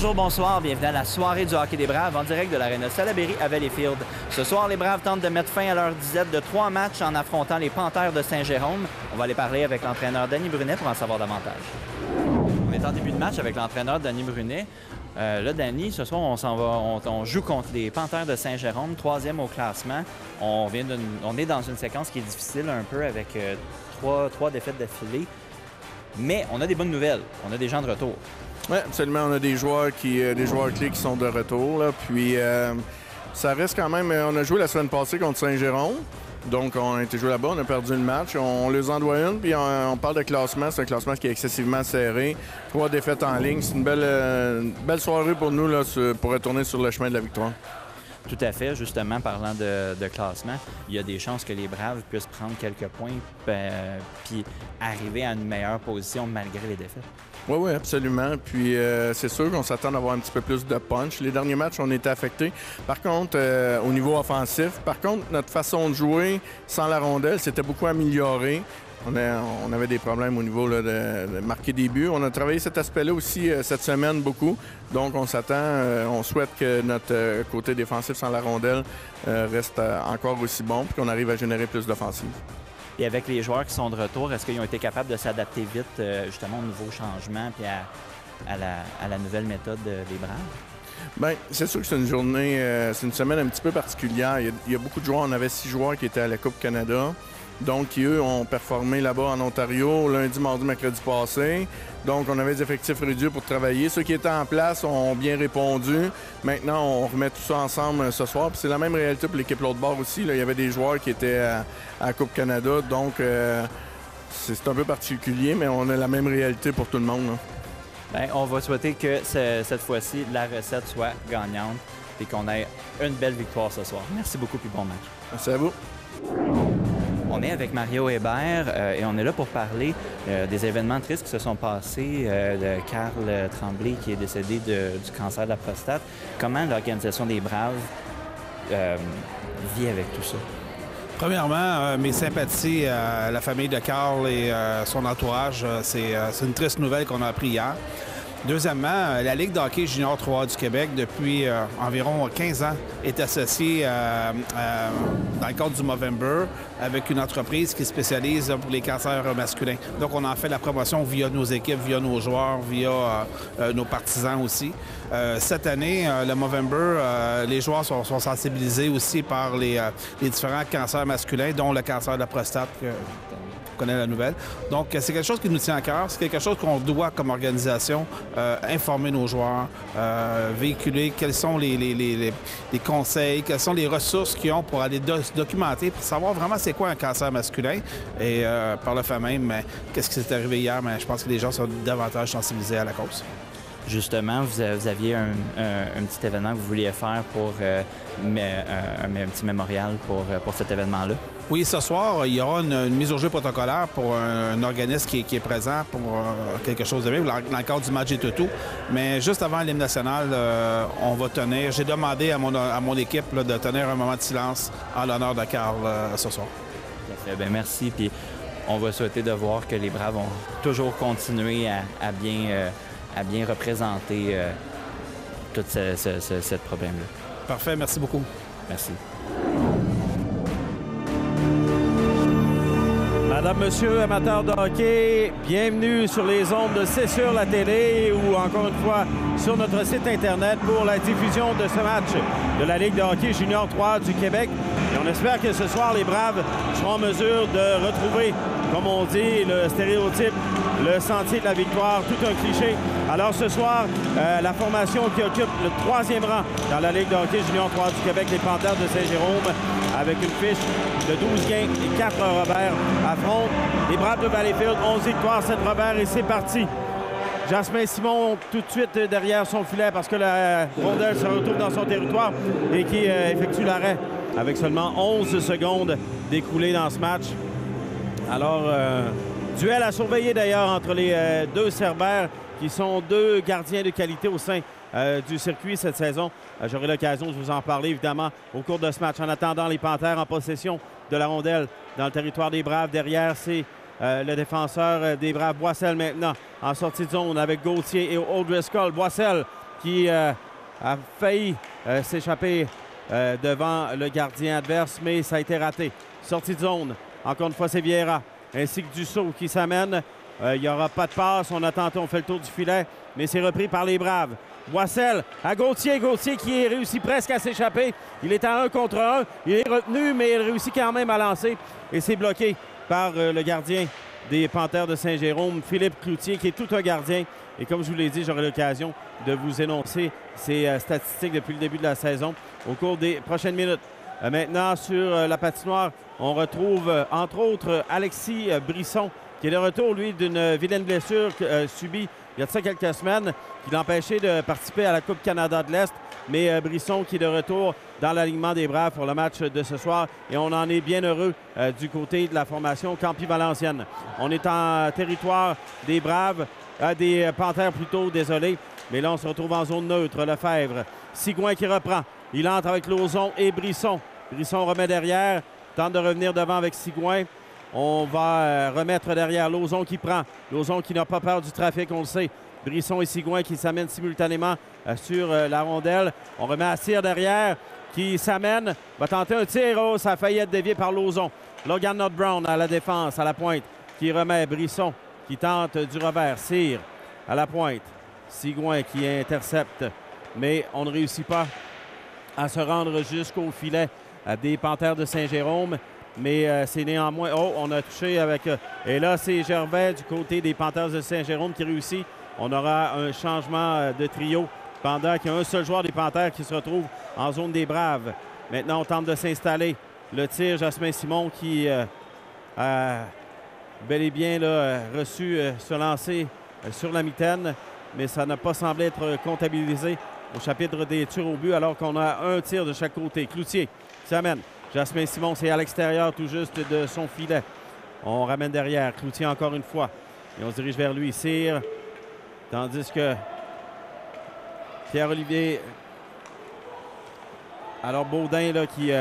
Bonjour, bonsoir, bienvenue à la soirée du hockey des Braves en direct de l'Aréna Salaberry à Valleyfield. Ce soir, les Braves tentent de mettre fin à leur disette de 3 matchs en affrontant les Panthères de Saint-Jérôme. On va aller parler avec l'entraîneur Danny Brunet pour en savoir davantage. On est en début de match avec l'entraîneur Danny Brunet. Là, Danny, ce soir, on joue contre les Panthères de Saint-Jérôme, 3e au classement. On est dans une séquence qui est difficile un peu avec trois défaites d'affilée. Mais on a des bonnes nouvelles. On a des gens de retour. Oui, absolument. On a des joueurs clés qui sont de retour. Là. Puis, ça reste quand même... On a joué la semaine passée contre Saint-Jérôme. Donc, on a été joué là-bas. On a perdu le match. On les en doit une. Puis, on parle de classement. C'est un classement qui est excessivement serré. 3 défaites en ligne. C'est une belle soirée pour nous là, pour retourner sur le chemin de la victoire. Tout à fait. Justement, parlant de classement, il y a des chances que les Braves puissent prendre quelques points puis arriver à une meilleure position malgré les défaites. Oui, absolument. Puis c'est sûr qu'on s'attend à avoir un petit peu plus de punch. Les derniers matchs, on était affectés. Par contre, au niveau offensif, notre façon de jouer sans la rondelle, c'était beaucoup amélioré. On avait des problèmes au niveau là, de marquer des buts. On a travaillé cet aspect-là aussi cette semaine beaucoup. Donc, on s'attend, on souhaite que notre côté défensif sans la rondelle reste encore aussi bon puis qu'on arrive à générer plus d'offensive. Et avec les joueurs qui sont de retour, est-ce qu'ils ont été capables de s'adapter vite justement au nouveau changement puis à la nouvelle méthode des Braves? Bien, c'est sûr que c'est une semaine un petit peu particulière. Il y a beaucoup de joueurs. On avait 6 joueurs qui étaient à la Coupe Canada. Donc, qui, eux, ont performé là-bas en Ontario lundi, mardi, mercredi passé. Donc, on avait des effectifs réduits pour travailler. Ceux qui étaient en place ont bien répondu. Maintenant, on remet tout ça ensemble ce soir. Puis c'est la même réalité pour l'équipe l'autre bord aussi. Là. Il y avait des joueurs qui étaient à la Coupe Canada. Donc, c'est un peu particulier, mais on a la même réalité pour tout le monde. Bien, on va souhaiter que cette fois-ci, la recette soit gagnante et qu'on ait une belle victoire ce soir. Merci beaucoup et bon match. Merci à vous. On est avec Mario Hébert et on est là pour parler des événements tristes qui se sont passés de Carl Tremblay qui est décédé du cancer de la prostate. Comment l'organisation des Braves vit avec tout ça? Premièrement, mes sympathies à la famille de Carl et son entourage. C'est une triste nouvelle qu'on a appris hier. Deuxièmement, la Ligue de hockey junior 3 du Québec, depuis environ 15 ans, est associée dans le cadre du Movember avec une entreprise qui spécialise pour les cancers masculins. Donc, on en fait la promotion via nos équipes, via nos joueurs, via nos partisans aussi. Cette année, le Movember, les joueurs sont sensibilisés aussi par les différents cancers masculins, dont le cancer de la prostate. Connaît la nouvelle. Donc, c'est quelque chose qui nous tient à cœur. C'est quelque chose qu'on doit, comme organisation, informer nos joueurs, véhiculer quels sont les conseils, quelles sont les ressources qu'ils ont pour aller se documenter, pour savoir vraiment c'est quoi un cancer masculin. Et par le fait même, qu'est-ce qui s'est arrivé hier? Mais je pense que les gens sont davantage sensibilisés à la cause. Justement, vous aviez un petit événement que vous vouliez faire pour un petit mémorial pour cet événement-là. Oui, ce soir, il y aura une mise au jeu protocolaire pour un organisme qui est présent pour quelque chose de même, dans le cadre du match des Toutous. Mais juste avant l'hymne national, on va tenir... J'ai demandé à mon équipe là, de tenir un moment de silence en l'honneur de Carl ce soir. Bien, merci. Puis on va souhaiter de voir que les Braves vont toujours continuer à bien représenter tout ce problème-là. Parfait, merci beaucoup. Merci. Madame, monsieur, amateurs de hockey, bienvenue sur les ondes de C'est sur la télé ou encore une fois sur notre site Internet pour la diffusion de ce match de la Ligue de hockey junior 3 du Québec. Et on espère que ce soir, les Braves seront en mesure de retrouver, comme on dit, le stéréotype, le sentier de la victoire, tout un cliché. Alors ce soir, la formation qui occupe le 3e rang dans la Ligue de hockey junior 3 du Québec, les Panthères de Saint-Jérôme, avec une fiche de 12 gains et 4 revers, affrontent les Braves de Valleyfield, 11 victoires, 7 revers et c'est parti. Jasmin Simon tout de suite derrière son filet parce que la rondelle se retrouve dans son territoire et qui effectue l'arrêt avec seulement 11 secondes d'écoulées dans ce match. Alors, duel à surveiller d'ailleurs entre les deux Cerbères qui sont 2 gardiens de qualité au sein du circuit cette saison. J'aurai l'occasion de vous en parler évidemment au cours de ce match. En attendant, les Panthères en possession de la rondelle dans le territoire des Braves. Derrière, c'est le défenseur des Braves, Boissel maintenant, en sortie de zone avec Gauthier et O'Driscoll. Boissel qui a failli s'échapper devant le gardien adverse, mais ça a été raté. Sortie de zone. Encore une fois, c'est Vieira ainsi que Dussault qui s'amène. Il n'y aura pas de passe. On a tenté, on fait le tour du filet, mais c'est repris par les Braves. Boissel à Gauthier. Gauthier qui réussit presque à s'échapper. Il est à 1 contre 1. Il est retenu, mais il réussit quand même à lancer. Et c'est bloqué par le gardien des Panthères de Saint-Jérôme, Philippe Cloutier, qui est tout un gardien. Et comme je vous l'ai dit, j'aurai l'occasion de vous énoncer ces statistiques depuis le début de la saison au cours des prochaines minutes. Maintenant, sur la patinoire, on retrouve, entre autres, Alexis Brisson, qui est de retour, lui, d'une vilaine blessure subie il y a de ça quelques semaines, qui l'a empêché de participer à la Coupe Canada de l'Est. Mais Brisson qui est de retour dans l'alignement des Braves pour le match de ce soir. Et on en est bien heureux du côté de la formation Campi-Valencienne. On est en territoire des Braves, des Panthères plutôt, désolé. Mais là, on se retrouve en zone neutre. Lefebvre, Sigouin qui reprend. Il entre avec Lauzon et Brisson. Brisson remet derrière, tente de revenir devant avec Sigouin. On va remettre derrière Lauzon qui prend. Lauzon qui n'a pas peur du trafic, on le sait. Brisson et Sigouin qui s'amènent simultanément sur la rondelle. On remet à Cyr derrière qui s'amène. Va tenter un tir. Oh, ça a failli être dévié par Lauzon. Logan Nott-Brown à la défense, à la pointe, qui remet Brisson qui tente du revers. Cyr à la pointe. Sigouin qui intercepte. Mais on ne réussit pas à se rendre jusqu'au filet des Panthères de Saint-Jérôme. Mais c'est néanmoins... Oh, on a touché avec... et là, c'est Gervais du côté des Panthères de Saint-Jérôme qui réussit. On aura un changement de trio pendant qu'il y a un seul joueur des Panthères qui se retrouve en zone des Braves. Maintenant, on tente de s'installer. Le tir, Jasmin Simon qui a bel et bien là, reçu ce lancer sur la mitaine, mais ça n'a pas semblé être comptabilisé au chapitre des tirs au but alors qu'on a un tir de chaque côté. Cloutier s'amène. Jasmin Simon, c'est à l'extérieur tout juste de son filet. On ramène derrière. Cloutier encore une fois. Et on se dirige vers lui. Cyr. Tandis que Pierre-Olivier... Alors Baudin là, qui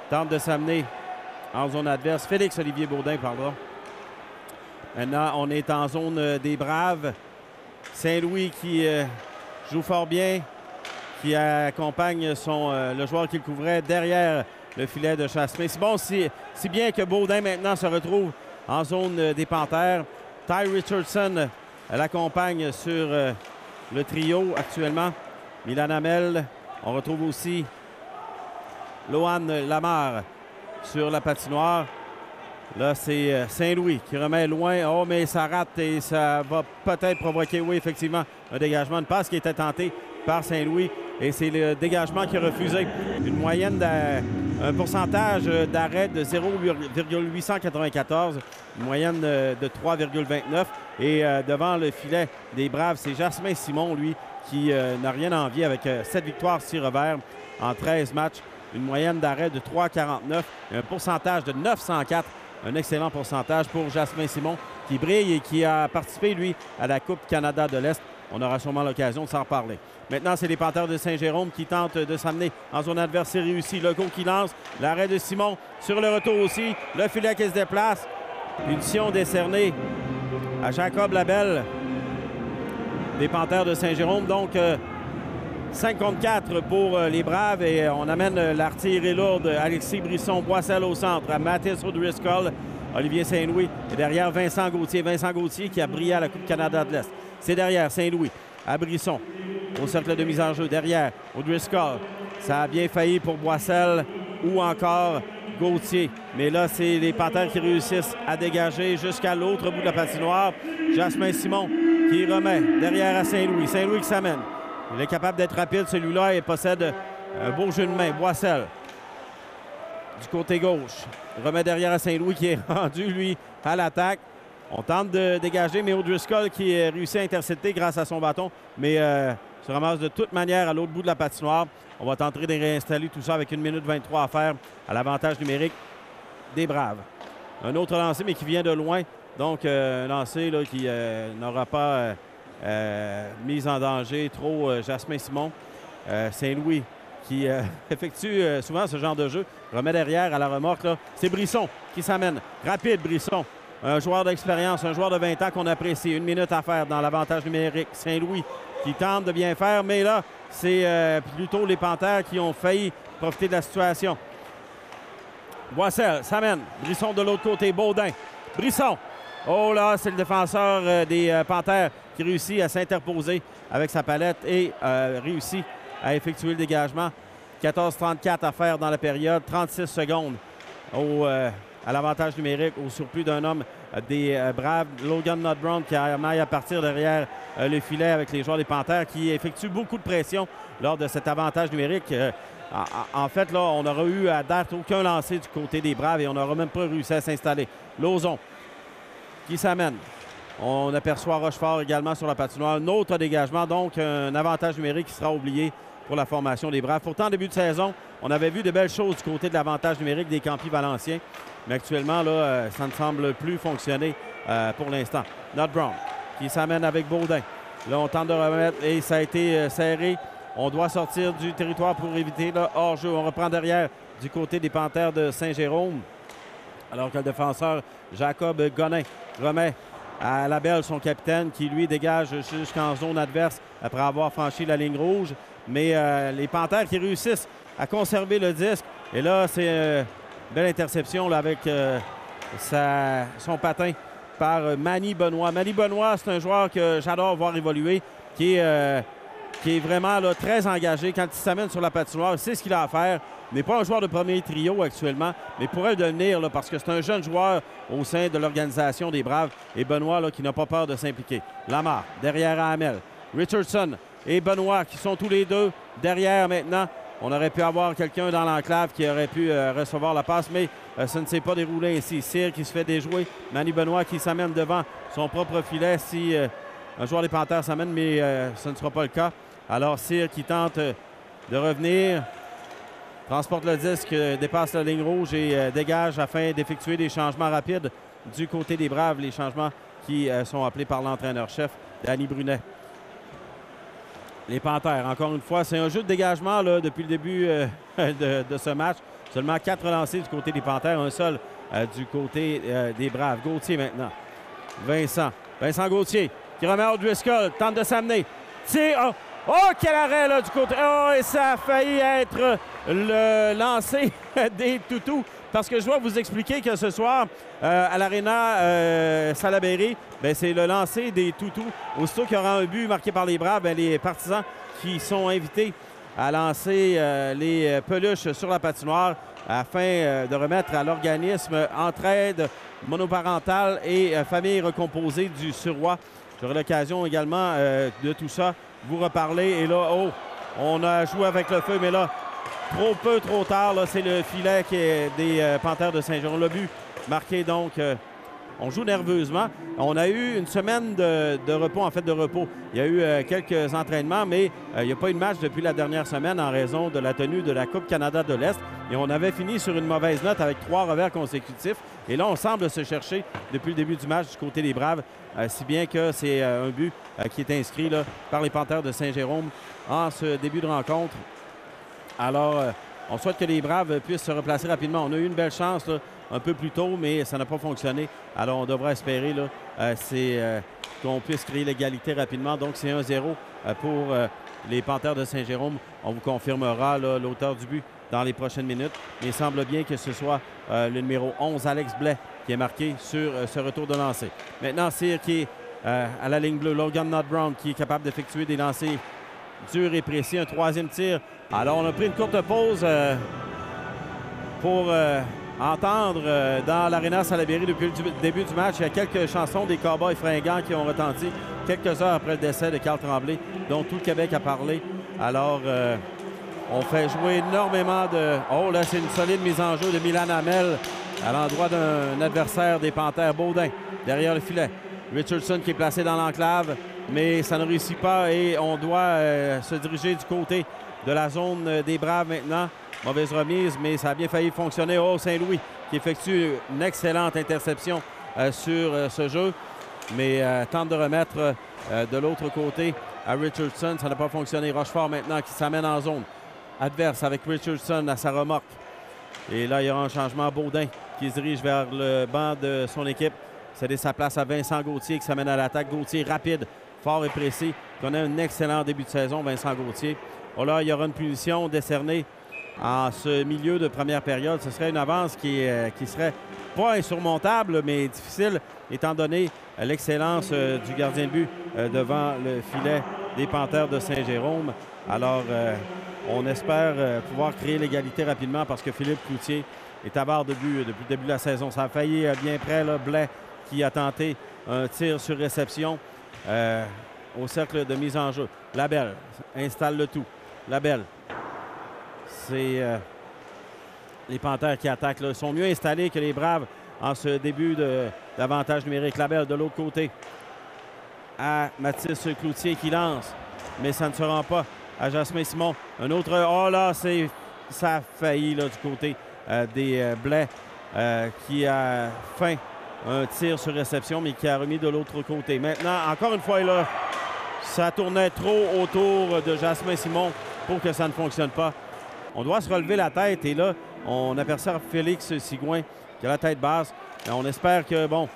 tente de s'amener en zone adverse. Félix-Olivier Baudin, pardon. Maintenant, on est en zone des Braves. Saint-Louis qui joue fort bien, qui accompagne le joueur qui le couvrait derrière le filet de Jasmin. C'est bon, si bien que Baudin maintenant se retrouve en zone des Panthères. Ty Richardson l'accompagne sur le trio actuellement. Milan Hamel. On retrouve aussi Lohan Lamar sur la patinoire. Là, c'est Saint-Louis qui remet loin. Oh, mais ça rate et ça va peut-être provoquer, oui, effectivement, un dégagement. Une passe qui était tentée par Saint-Louis. Et c'est le dégagement qui a refusé. Une moyenne, un pourcentage d'arrêt de 0,894. Une moyenne de 3,29. Et devant le filet des Braves, c'est Jasmin Simon, lui, qui n'a rien à envier avec 7 victoires, 6 revers en 13 matchs. Une moyenne d'arrêt de 3,49. Un pourcentage de 904. Un excellent pourcentage pour Jasmin Simon, qui brille et qui a participé, lui, à la Coupe Canada de l'Est. On aura sûrement l'occasion de s'en reparler. Maintenant, c'est les Panthères de Saint-Jérôme qui tentent de s'amener en zone adverse. C'est réussi. Legault qui lance. L'arrêt de Simon sur le retour aussi. Le filet qui se déplace. Punition décernée à Jacob Labelle des Panthères de Saint-Jérôme. Donc, 5 contre 4 pour les Braves. Et on amène l'artillerie lourde. Alexis Brisson, Boissel au centre. À Mathis O'Driscoll, Olivier Saint-Louis. Et derrière, Vincent Gauthier. Vincent Gauthier qui a brillé à la Coupe Canada de l'Est. C'est derrière Saint-Louis. À Brisson, au cercle de mise en jeu. Derrière, O'Driscoll. Ça a bien failli pour Boissel ou encore Gauthier. Mais là, c'est les Panthères qui réussissent à dégager jusqu'à l'autre bout de la patinoire. Jasmin Simon qui remet derrière à Saint-Louis. Saint-Louis qui s'amène. Il est capable d'être rapide, celui-là, et possède un beau jeu de main. Boissel, du côté gauche. Il remet derrière à Saint-Louis qui est rendu, lui, à l'attaque. On tente de dégager, mais O'Driscoll qui réussit à intercepter grâce à son bâton, mais se ramasse de toute manière à l'autre bout de la patinoire. On va tenter de réinstaller tout ça avec 1 minute 23 à faire à l'avantage numérique des Braves. Un autre lancé, mais qui vient de loin. Donc, un lancé là, qui n'aura pas mis en danger trop Jasmin Simon. Saint-Louis qui effectue souvent ce genre de jeu. Remet derrière à la remorque. C'est Brisson qui s'amène. Rapide, Brisson. un joueur d'expérience, un joueur de 20 ans qu'on apprécie. 1 minute à faire dans l'avantage numérique. Saint-Louis qui tente de bien faire, mais là, c'est plutôt les Panthères qui ont failli profiter de la situation. Boissel s'amène. Brisson de l'autre côté. Baudin. Brisson. Oh là, c'est le défenseur des Panthères qui réussit à s'interposer avec sa palette et réussit à effectuer le dégagement. 14-34 à faire dans la période. 36 secondes à l'avantage numérique, au surplus d'un homme des Braves. Logan Notbrown qui maille à partir derrière le filet avec les joueurs des Panthères qui effectuent beaucoup de pression lors de cet avantage numérique. En fait, là, on n'aura eu à date aucun lancer du côté des Braves et on n'aura même pas réussi à s'installer. Lauzon qui s'amène. On aperçoit Rochefort également sur la patinoire. Un autre dégagement, donc un avantage numérique qui sera oublié pour la formation des Braves. Pourtant, en début de saison, on avait vu de belles choses du côté de l'avantage numérique des Campis Valenciens. Mais actuellement, là, ça ne semble plus fonctionner pour l'instant. Notbrown qui s'amène avec Baudin. Là, on tente de remettre et ça a été serré. On doit sortir du territoire pour éviter le hors-jeu. On reprend derrière du côté des Panthères de Saint-Jérôme. Alors que le défenseur Jacob Gonin remet à la belle son capitaine qui, lui, dégage jusqu'en zone adverse après avoir franchi la ligne rouge. Mais les Panthères qui réussissent à conserver le disque. Et là, c'est une belle interception là, avec son patin par Manny Benoit. Manny Benoit, c'est un joueur que j'adore voir évoluer, qui est vraiment là, très engagé. Quand il s'amène sur la patinoire, il sait ce qu'il a à faire. Il n'est pas un joueur de premier trio actuellement, mais pourrait le devenir là, parce que c'est un jeune joueur au sein de l'organisation des Braves. Et Benoit là, qui n'a pas peur de s'impliquer. Lamar, derrière Hamel. Richardson et Benoit qui sont tous les deux derrière maintenant. On aurait pu avoir quelqu'un dans l'enclave qui aurait pu recevoir la passe, mais ça ne s'est pas déroulé ainsi. Cyr qui se fait déjouer. Manny Benoit qui s'amène devant son propre filet si un joueur des Panthères s'amène, mais ce ne sera pas le cas. Alors Cyr qui tente de revenir, transporte le disque, dépasse la ligne rouge et dégage afin d'effectuer des changements rapides du côté des Braves, les changements qui sont appelés par l'entraîneur-chef, Danny Brunet. Les Panthères, encore une fois, c'est un jeu de dégagement là, depuis le début de ce match. Seulement 4 lancés du côté des Panthères, un seul du côté des Braves. Gauthier maintenant. Vincent Gauthier qui remet O'Driscoll, tente de s'amener. Tire. Oh, quel arrêt là, du côté. Oh, et ça a failli être le lancer des Toutous. Parce que je dois vous expliquer que ce soir, à l'Arena Salaberry, c'est le lancer des Toutous. Aussitôt qu'il y aura un but marqué par les Braves, les partisans qui sont invités à lancer les peluches sur la patinoire afin de remettre à l'organisme Entraide monoparentale et famille recomposée du Suroît. J'aurai l'occasion également de tout ça vous reparler. Et là, oh, on a joué avec le feu, mais là, trop tard. C'est le filet qui est des Panthères de Saint-Jean. Le but marqué, donc, on joue nerveusement. On a eu une semaine de repos, en fait, de repos. Il y a eu quelques entraînements, mais il n'y a pas eu de match depuis la dernière semaine en raison de la tenue de la Coupe Canada de l'Est. Et on avait fini sur une mauvaise note avec 3 revers consécutifs. Et là, on semble se chercher depuis le début du match du côté des Braves, si bien que c'est un but qui est inscrit là, par les Panthères de Saint-Jérôme en ce début de rencontre. Alors, on souhaite que les Braves puissent se replacer rapidement. On a eu une belle chance là, un peu plus tôt, mais ça n'a pas fonctionné. Alors, on devra espérer là, qu'on puisse créer l'égalité rapidement. Donc, c'est 1-0 pour les Panthères de Saint-Jérôme. On vous confirmera l'auteur du but dans les prochaines minutes. Mais il semble bien que ce soit le numéro 11, Alex Blais, qui est marqué sur ce retour de lancer. Maintenant, Cyr qui est à la ligne bleue. Logan Notbrown qui est capable d'effectuer des lancers durs et précis. Un 3e tir. Alors, on a pris une courte pause pour entendre dans l'Arena Salaberry depuis le début du match. Il y a quelques chansons des Cowboys fringants qui ont retenti quelques heures après le décès de Carl Tremblay, dont tout le Québec a parlé. Alors, on fait jouer énormément de... Oh, là, c'est une solide mise en jeu de Milan Hamel à l'endroit d'un adversaire des Panthères. Baudin, derrière le filet. Richardson qui est placé dans l'enclave, mais ça ne réussit pas et on doit se diriger du côté de la zone des Braves maintenant. Mauvaise remise, mais ça a bien failli fonctionner. Oh, Saint-Louis qui effectue une excellente interception sur ce jeu, mais tente de remettre de l'autre côté à Richardson. Ça n'a pas fonctionné. Rochefort maintenant qui s'amène en zone adverse avec Richardson à sa remorque. Et là, il y aura un changement. Baudin qui se dirige vers le banc de son équipe céder sa place à Vincent Gauthier qui s'amène à l'attaque. Gauthier rapide, fort et précis. Il connaît un excellent début de saison, Vincent Gauthier. Oh là, il y aura une punition décernée en ce milieu de première période. Ce serait une avance qui serait pas insurmontable, mais difficile, étant donné l'excellence du gardien de but devant le filet des Panthères de Saint-Jérôme. Alors, on espère pouvoir créer l'égalité rapidement parce que Philippe Cloutier est à barre de but depuis le début de la saison. Ça a failli bien près, là, Blais qui a tenté un tir sur réception au cercle de mise en jeu. Labelle installe le tout. Labelle, c'est les Panthères qui attaquent. Là. Ils sont mieux installés que les Braves en ce début d'avantage numérique. Labelle de l'autre côté à Mathis Cloutier qui lance, mais ça ne se rend pas à Jasmin Simon. Un autre, oh là, ça a failli là, du côté des Blais qui a feint un tir sur réception, mais qui a remis de l'autre côté. Maintenant, encore une fois, là, ça tournait trop autour de Jasmin Simon pour que ça ne fonctionne pas. On doit se relever la tête et là, on aperçoit Félix Sigouin qui a la tête basse. On espère que, bon,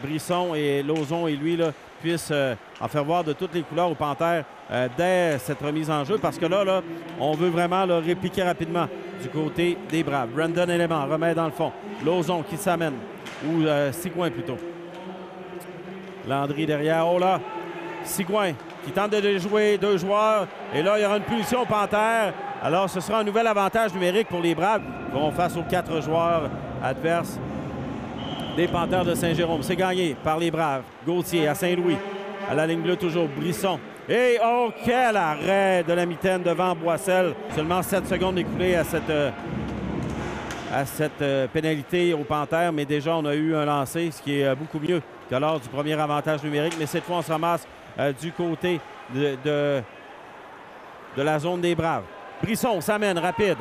Brisson et Lauzon et lui là, puissent en faire voir de toutes les couleurs aux Panthères dès cette remise en jeu parce que là on veut vraiment là, répliquer rapidement du côté des Braves. Brandon Élément remet dans le fond. Lauzon qui s'amène, ou Sigouin plutôt. Landry derrière. Oh là, Sigouin qui tente de jouer 2 joueurs. Et là, il y aura une punition aux Panthères. Alors, ce sera un nouvel avantage numérique pour les Braves. Ils vont face aux 4 joueurs adverses des Panthères de Saint-Jérôme. C'est gagné par les Braves. Gauthier à Saint-Louis. À la ligne bleue, toujours Brisson. Et oh, quel arrêt de la mitaine devant Boissel. Seulement 7 secondes écoulées à cette pénalité aux Panthères. Mais déjà, on a eu un lancer, ce qui est beaucoup mieux que lors du premier avantage numérique. Mais cette fois, on se ramasse du côté de la zone des Braves. Brisson s'amène rapide.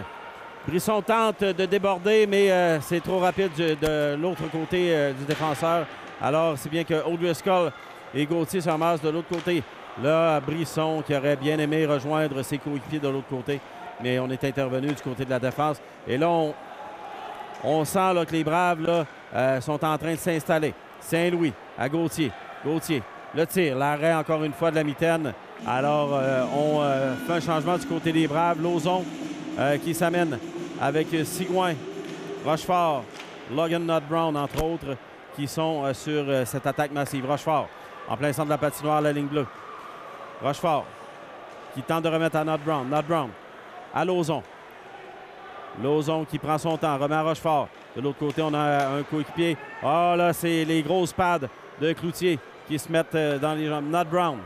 Brisson tente de déborder, mais c'est trop rapide de l'autre côté du défenseur. Alors, c'est bien que O'Driscoll et Gauthier se ramassent de l'autre côté. Là, Brisson qui aurait bien aimé rejoindre ses coéquipiers de l'autre côté, mais on est intervenu du côté de la défense. Et là, on sent là, que les Braves là, sont en train de s'installer. Saint-Louis à Gauthier. Gauthier, le tir, l'arrêt encore une fois de la mitaine. Alors, on fait un changement du côté des Braves. Lauzon qui s'amène avec Sigouin, Rochefort, Logan Nutt-Brown, entre autres, qui sont sur cette attaque massive. Rochefort, en plein centre de la patinoire, la ligne bleue. Rochefort, qui tente de remettre à Nutt-Brown. Nutt-Brown à Lauzon. Lauzon qui prend son temps, remet à Rochefort. De l'autre côté, on a un coéquipier. Ah, là, c'est les grosses pads de Cloutier qui se mettent dans les jambes. Nutt-Brown.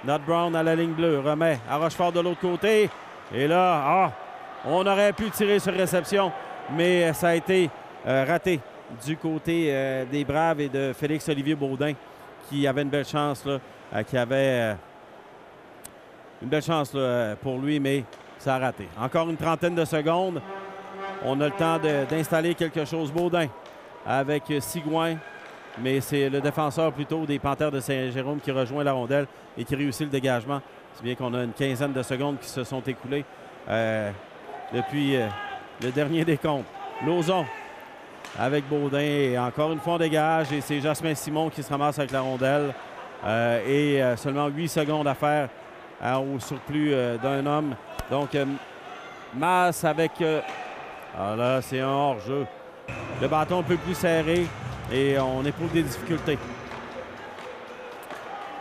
Nutt-Brown à la ligne bleue, remet à Rochefort de l'autre côté. Et là, on aurait pu tirer sur réception, mais ça a été raté du côté des Braves et de Félix-Olivier Baudin, qui avait une belle chance, là, qui avait une belle chance là, pour lui, mais ça a raté. Encore une trentaine de secondes. On a le temps d'installer quelque chose. Baudin avec Sigouin, mais c'est le défenseur plutôt des Panthères de Saint-Jérôme qui rejoint la rondelle et qui réussit le dégagement. C'est bien qu'on a une quinzaine de secondes qui se sont écoulées depuis le dernier décompte. Lauzon avec Baudin et encore une fois on dégage et c'est Jasmin Simon qui se ramasse avec la rondelle et seulement 8 secondes à faire au surplus d'un homme. Donc Masse avec... là, c'est un hors-jeu. Le bâton un peu plus serré et on éprouve des difficultés.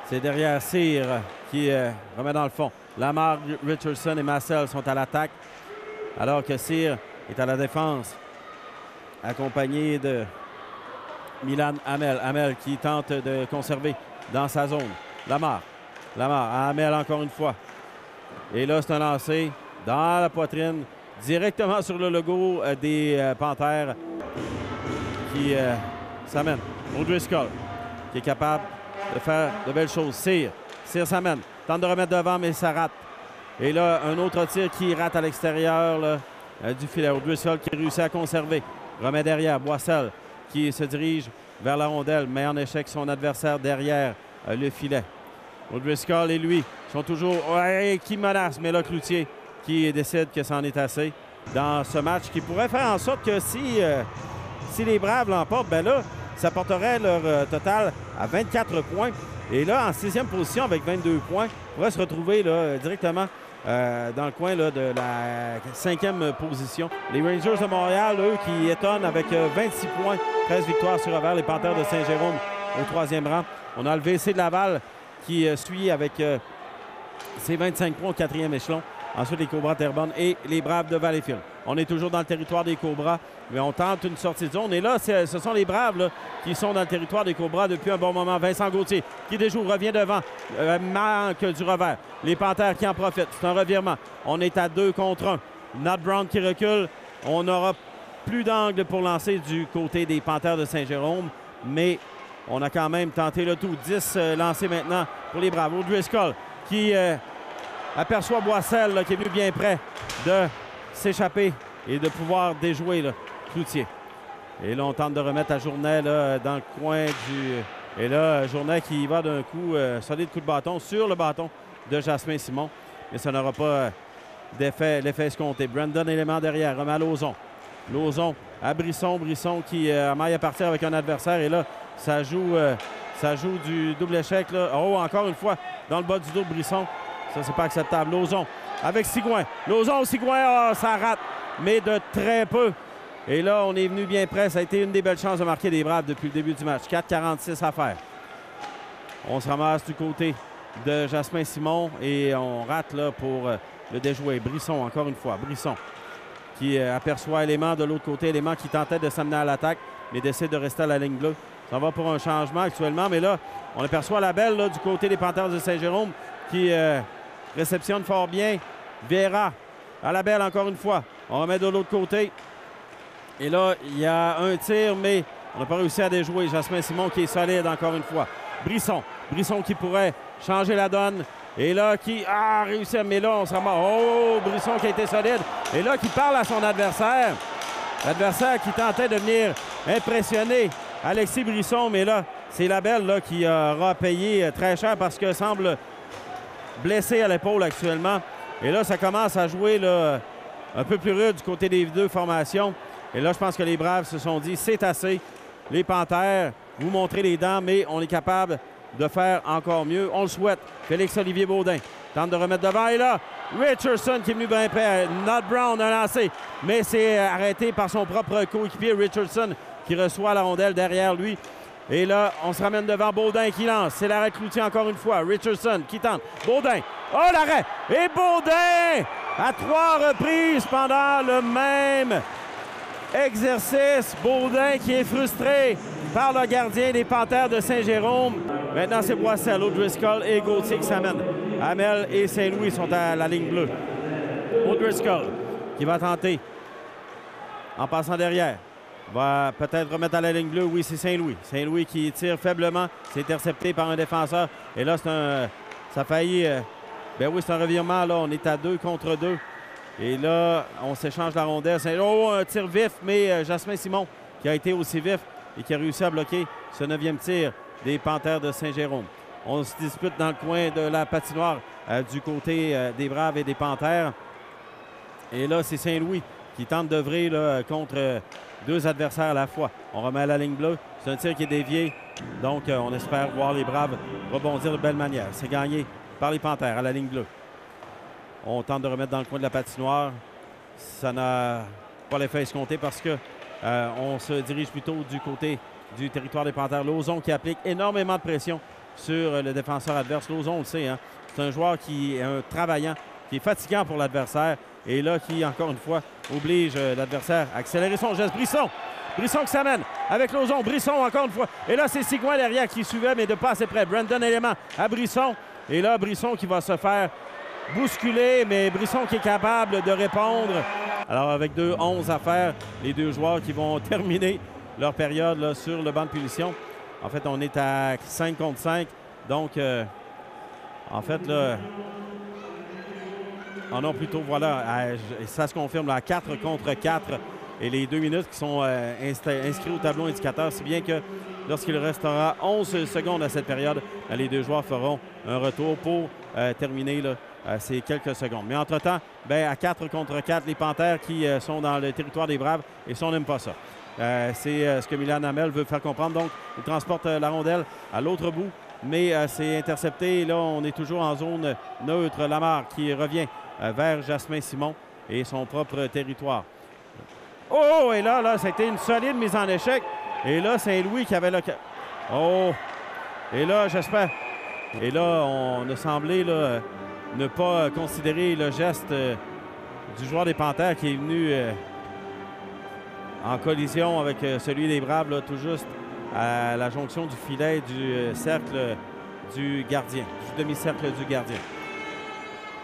C'est derrière Cyr qui remet dans le fond. Lamar, Richardson et Marcel sont à l'attaque alors que Cyr est à la défense accompagné de Milan Hamel. Hamel qui tente de conserver dans sa zone. Lamar à Hamel encore une fois. Et là, c'est un lancer dans la poitrine directement sur le logo des Panthères qui s'amène. O'Driscoll qui est capable de faire de belles choses. Cyr s'amène. Tente de remettre devant, mais ça rate. Et là, un autre tir qui rate à l'extérieur du filet. O'Driscoll qui réussit à conserver. Remet derrière. Boissel qui se dirige vers la rondelle, met en échec son adversaire derrière le filet. O'Driscoll et lui sont toujours... qui menace, mais là, Cloutier qui décide que c'en est assez dans ce match qui pourrait faire en sorte que si les Braves l'emportent, ben là, Ça porterait leur total à 24 points. Et là, en 6e position avec 22 points, on pourrait se retrouver là, directement dans le coin là, de la 5e position. Les Rangers de Montréal, eux, qui étonnent avec 26 points, 13 victoires sur revers. Les Panthères de Saint-Jérôme au 3e rang. On a le VC de Laval qui suit avec ses 25 points au 4e échelon. Ensuite, les Cobras Terrebonne et les Braves de Valleyfield. On est toujours dans le territoire des Cobras, mais on tente une sortie de zone. Et là, ce sont les Braves là, qui sont dans le territoire des Cobras depuis un bon moment. Vincent Gauthier qui déjoue, revient devant, manque du revers. Les Panthères qui en profitent. C'est un revirement. On est à 2 contre 1. Nat Brown qui recule. On n'aura plus d'angle pour lancer du côté des Panthères de Saint-Jérôme, mais on a quand même tenté le tout. 10 lancés maintenant pour les Braves. O'Driscoll qui aperçoit Boissel là, qui est venu bien près de s'échapper et de pouvoir déjouer là, Cloutier. Et là, on tente de remettre à Journet là, dans le coin du... Et là, Journet qui va d'un coup, solide coup de bâton sur le bâton de Jasmin Simon. Mais ça n'aura pas l'effet escompté. Brandon élément derrière, remet à Lauzon. Lauzon à Brisson. Brisson qui maille à partir avec un adversaire. Et là, ça joue du double échec. Là. Oh, encore une fois, dans le bas du dos de Brisson. Ça, c'est pas acceptable. Lauzon avec Sigouin. Lauzon, Sigouin, ça rate, mais de très peu. Et là, on est venu bien près. Ça a été une des belles chances de marquer des Braves depuis le début du match. 4,46 à faire. On se ramasse du côté de Jasmin Simon et on rate là, pour le déjouer. Brisson, encore une fois. Brisson qui aperçoit Élément de l'autre côté. Élément qui tentait de s'amener à l'attaque, mais décide de rester à la ligne bleue. Ça va pour un changement actuellement, mais là, on aperçoit la belle là, du côté des Panthères de Saint-Jérôme qui réceptionne fort bien. Vieira à la belle encore une fois. On remet de l'autre côté. Et là, il y a un tir, mais on n'a pas réussi à déjouer. Jasmin Simon qui est solide encore une fois. Brisson. Brisson qui pourrait changer la donne. Et là, qui a réussi, mais là, on se ramasse. Oh, Brisson qui a été solide. Et là, qui parle à son adversaire. L'adversaire qui tentait de venir impressionner Alexis Brisson, mais là, c'est la belle là, qui aura payé très cher parce que semble blessé à l'épaule actuellement. Et là, ça commence à jouer là, un peu plus rude du côté des deux formations. Et là, je pense que les Braves se sont dit, c'est assez. Les Panthères, vous montrez les dents, mais on est capable de faire encore mieux. On le souhaite. Félix-Olivier Baudin tente de remettre devant. Et là, Richardson qui est venu bien près. Nat Brown a lancé, mais c'est arrêté par son propre coéquipier Richardson qui reçoit la rondelle derrière lui. Et là, on se ramène devant Baudin qui lance. C'est l'arrêt de Cloutier encore une fois. Richardson qui tente. Baudin. Oh, l'arrêt! Et Baudin! À 3 reprises pendant le même exercice. Baudin qui est frustré par le gardien des Panthères de Saint-Jérôme. Maintenant, c'est Boissel, O'Driscoll et Gauthier qui s'amènent. Hamel et Saint-Louis sont à la ligne bleue. O'Driscoll qui va tenter en passant derrière. Va peut-être remettre à la ligne bleue. Oui, c'est Saint-Louis. Saint-Louis qui tire faiblement. C'est intercepté par un défenseur. Et là, ça a failli... ben oui, c'est un revirement. Là, on est à 2 contre 2. Et là, on s'échange la rondelle. Oh, un tir vif, mais Jasmin Simon qui a été aussi vif et qui a réussi à bloquer ce 9e tir des Panthères de Saint-Jérôme. On se dispute dans le coin de la patinoire du côté des Braves et des Panthères. Et là, c'est Saint-Louis qui tente d'œuvrer contre 2 adversaires à la fois. On remet à la ligne bleue. C'est un tir qui est dévié. Donc, on espère voir les Braves rebondir de belle manière. C'est gagné par les Panthères à la ligne bleue. On tente de remettre dans le coin de la patinoire. Ça n'a pas l'effet escompté parce que on se dirige plutôt du côté du territoire des Panthères. Lauzon qui applique énormément de pression sur le défenseur adverse. Lauzon, on le sait, hein, c'est un joueur qui est un travaillant, qui est fatigant pour l'adversaire. Et là, qui, encore une fois, oblige l'adversaire à accélérer son geste. Brisson! Brisson qui s'amène avec Lauzon. Brisson, encore une fois. Et là, c'est Sigouin derrière qui suivait, mais de pas assez près. Brandon Élément à Brisson. Et là, Brisson qui va se faire bousculer, mais Brisson qui est capable de répondre. Alors, avec 2-11 à faire, les 2 joueurs qui vont terminer leur période là, sur le banc de punition. En fait, on est à 5 contre 5. Donc, en fait, là... Oh non, plutôt, voilà, ça se confirme là, à 4 contre 4. Et les 2 minutes qui sont inscrits au tableau indicateur, si bien que lorsqu'il restera 11 secondes à cette période, les 2 joueurs feront un retour pour terminer là, ces quelques secondes. Mais entre-temps, à 4 contre 4, les Panthères qui sont dans le territoire des Braves, et ça, on n'aime pas ça. C'est ce que Milan Hamel veut faire comprendre. Donc, il transporte la rondelle à l'autre bout, mais c'est intercepté. Là, on est toujours en zone neutre. Lamar qui revient vers Jasmin Simon et son propre territoire. Oh, et là, ça a été une solide mise en échec. Et là, Saint-Louis qui avait le... Oh! Et là, j'espère... Et là, on a semblé là, ne pas considérer le geste du joueur des Panthères qui est venu en collision avec celui des Braves, là, tout juste à la jonction du filet du cercle du gardien, du demi-cercle du gardien.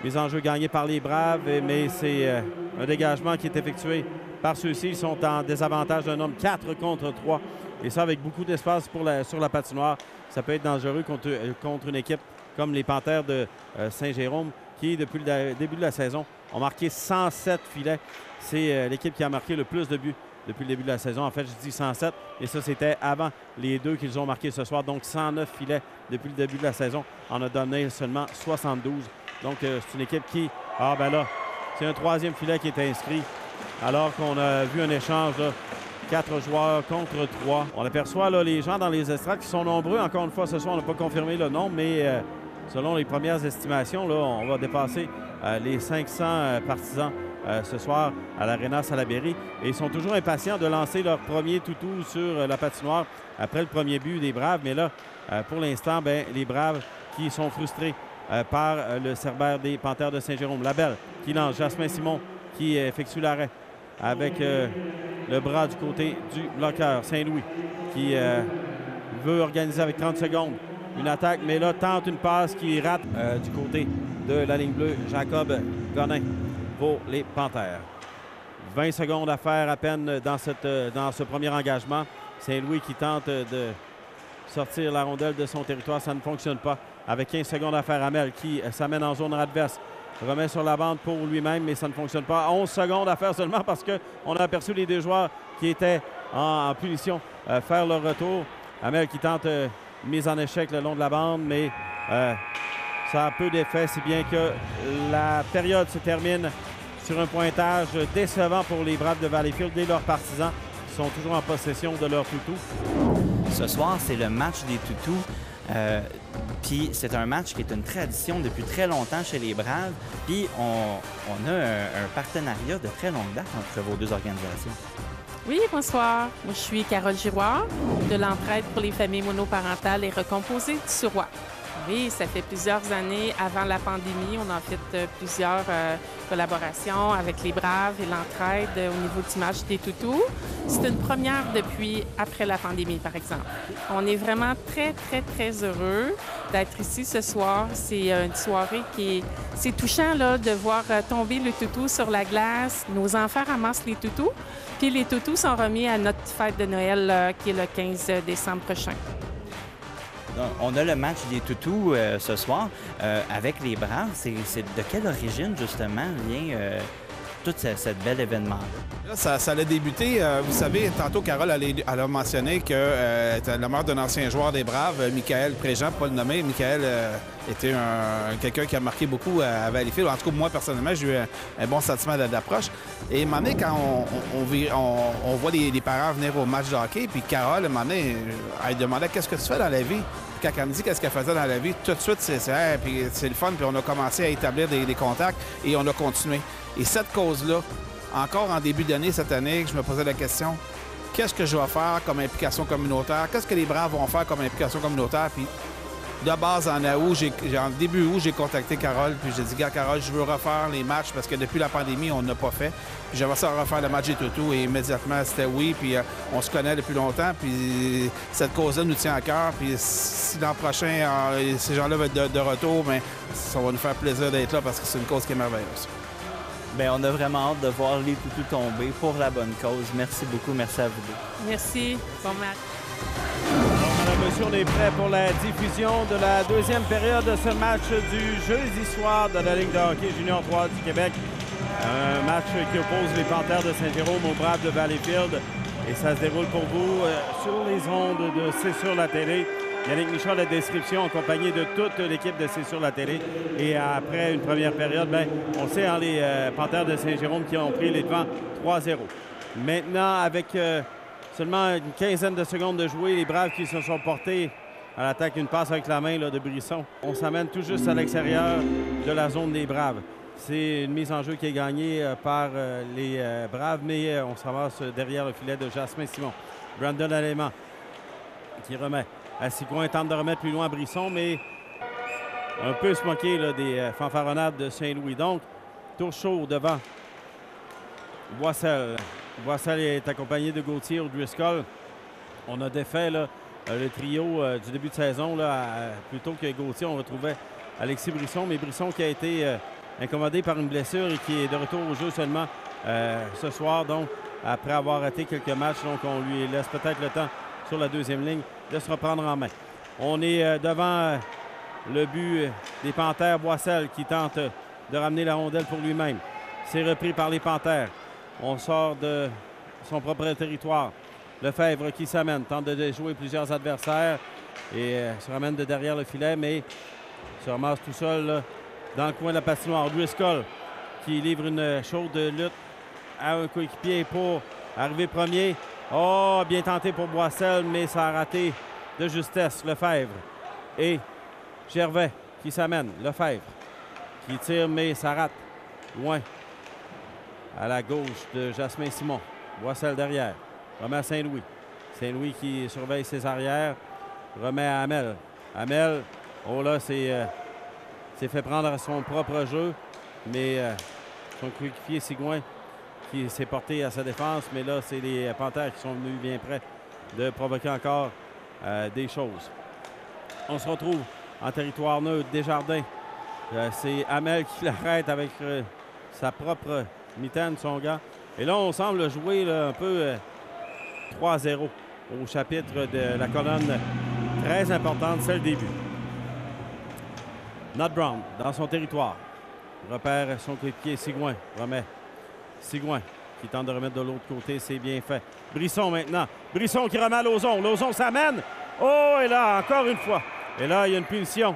Mise en jeu gagnée par les Braves, mais c'est un dégagement qui est effectué par ceux-ci. Ils sont en désavantage d'un homme 4 contre 3. Et ça, avec beaucoup d'espace sur la patinoire, ça peut être dangereux contre une équipe comme les Panthères de Saint-Jérôme, qui, depuis le début de la saison, ont marqué 107 filets. C'est l'équipe qui a marqué le plus de buts depuis le début de la saison. En fait, je dis 107, et ça, c'était avant les deux qu'ils ont marqués ce soir. Donc, 109 filets depuis le début de la saison. On a donné seulement 72. Donc, c'est une équipe qui... Ah, ben là, c'est un troisième filet qui est inscrit, alors qu'on a vu un échange, là, 4 joueurs contre 3. On aperçoit là, les gens dans les estrades qui sont nombreux. Encore une fois, ce soir, on n'a pas confirmé le nombre, mais selon les premières estimations, là, on va dépasser les 500 partisans ce soir à l'Arena Salaberry. Et ils sont toujours impatients de lancer leur premier toutou sur la patinoire après le premier but des Braves. Mais là, pour l'instant, les Braves qui sont frustrés par le Cerbère des Panthères de Saint-Jérôme. Labelle qui lance, Jasmin Simon qui effectue l'arrêt avec le bras du côté du bloqueur. Saint-Louis qui veut organiser avec 30 secondes une attaque, mais là tente une passe qui rate du côté de la ligne bleue. Jacob Gonin pour les Panthères. 20 secondes à faire à peine dans ce premier engagement. Saint-Louis qui tente de sortir la rondelle de son territoire. Ça ne fonctionne pas. Avec 15 secondes à faire, Hamel qui s'amène en zone adverse. Remet sur la bande pour lui-même, mais ça ne fonctionne pas. 11 secondes à faire seulement parce qu'on a aperçu les deux joueurs qui étaient en punition faire leur retour. Hamel qui tente mise en échec le long de la bande, mais ça a peu d'effet, si bien que la période se termine sur un pointage décevant pour les Braves de Valleyfield et leurs partisans qui sont toujours en possession de leur toutou. Ce soir, c'est le match des toutous. Puis c'est un match qui est une tradition depuis très longtemps chez les Braves. Puis on a un partenariat de très longue date entre vos deux organisations. Oui, bonsoir. Moi, je suis Carole Giroir de l'Entraide pour les familles monoparentales et recomposées du Suroît. Oui, ça fait plusieurs années avant la pandémie. On a fait plusieurs collaborations avec les Braves et l'Entraide au niveau du match des toutous. C'est une première depuis après la pandémie, par exemple. On est vraiment très, très, très heureux d'être ici ce soir. C'est une soirée c'est touchant là, de voir tomber le toutou sur la glace. Nos enfants ramassent les toutous. Puis les toutous sont remis à notre fête de Noël qui est le 15 décembre prochain. On a le match des toutous ce soir avec les Braves. C'est de quelle origine, justement, vient tout ce bel événement-là? Ça a débuté, vous savez, tantôt Carole elle a mentionné que la mort d'un ancien joueur des Braves, Michael Préjean, pas le nommer. Michael était quelqu'un qui a marqué beaucoup à Valleyfield. En tout cas, moi, personnellement, j'ai eu un bon sentiment d'approche. Et à un moment donné, quand on voit les parents venir au match de hockey, puis Carole, à un moment donné, elle demandait « Qu'est-ce que tu fais dans la vie? » Quand elle me dit qu'est-ce qu'elle faisait dans la vie, tout de suite, c'est le fun. Puis on a commencé à établir des contacts et on a continué. Et cette cause-là, encore en début d'année, cette année, je me posais la question, qu'est-ce que je vais faire comme implication communautaire? Qu'est-ce que les Braves vont faire comme implication communautaire? Puis de base, en début août, j'ai contacté Carole, puis j'ai dit, gars, Carole, je veux refaire les matchs parce que depuis la pandémie, on n'a pas fait. Puis j'aimerais ça refaire le match des toutous et immédiatement, c'était oui. Puis on se connaît depuis longtemps, puis cette cause-là nous tient à cœur. Puis si l'an prochain, ces gens-là vont être de retour, bien, ça va nous faire plaisir d'être là parce que c'est une cause qui est merveilleuse. Bien, on a vraiment hâte de voir les toutous tomber pour la bonne cause. Merci beaucoup. Merci à vous deux. Merci. Bon match. Alors, madame, monsieur, on est prêt pour la diffusion de la deuxième période de ce match du jeudi soir de la Ligue de hockey junior 3 du Québec. Un match qui oppose les Panthères de Saint-Jérôme aux Braves de Valleyfield. Et ça se déroule pour vous sur les ondes de C'est sur la télé Yannick Michaud, la description, accompagné de toute l'équipe de C'est sur la télé. Et après une première période, bien, on sait, hein, les Panthères de Saint-Jérôme qui ont pris les devants 3-0. Maintenant, avec seulement une quinzaine de secondes de jouer, les Braves qui se sont portés à l'attaque, une passe avec la main là, de Brisson. On s'amène tout juste à l'extérieur de la zone des Braves. C'est une mise en jeu qui est gagnée par les Braves, mais on se ramasse derrière le filet de Jasmin Simon. Brandon Allément qui remet à Sigouin, tente de remettre plus loin à Brisson, mais un peu se moquer là, des fanfaronnades de Saint-Louis. Donc, tour chaud devant Boissel. Boissel est accompagné de Gauthier ou Driscoll. On a défait là, le trio du début de saison. Là, plutôt que Gauthier, on retrouvait Alexis Brisson, mais Brisson qui a été incommodé par une blessure et qui est de retour au jeu seulement ce soir. Donc, après avoir raté quelques matchs, donc on lui laisse peut-être le temps sur la deuxième ligne de se reprendre en main. On est devant le but des Panthères. Boissel qui tente de ramener la rondelle pour lui-même. C'est repris par les Panthères. On sort de son propre territoire. Lefebvre qui s'amène, tente de déjouer plusieurs adversaires et se ramène de derrière le filet, mais se ramasse tout seul là, dans le coin de la patinoire. Driscoll qui livre une chaude lutte à un coéquipier pour arriver premier. Oh, bien tenté pour Boissel, mais ça a raté de justesse. Lefebvre et Gervais qui s'amène. Lefebvre qui tire, mais ça rate. Loin. À la gauche de Jasmin Simon. Boissel derrière. Remet à Saint-Louis. Saint-Louis qui surveille ses arrières. Remet à Hamel. Hamel, oh là, s'est fait prendre à son propre jeu. Mais son coéquipier Sigouin qui s'est porté à sa défense. Mais là, c'est les Panthères qui sont venus bien près de provoquer encore des choses. On se retrouve en territoire neutre. Desjardins. C'est Hamel qui l'arrête avec sa propre mitaine, son gars. Et là, on semble jouer là, un peu 3-0 au chapitre de la colonne très importante, c'est le début. Nod Brown dans son territoire. Repère son coéquipier Sigouin. Remet Sigouin qui tente de remettre de l'autre côté. C'est bien fait. Brisson maintenant. Brisson qui remet à Lauzon. Lauzon s'amène. Oh, et là, encore une fois. Et là, il y a une punition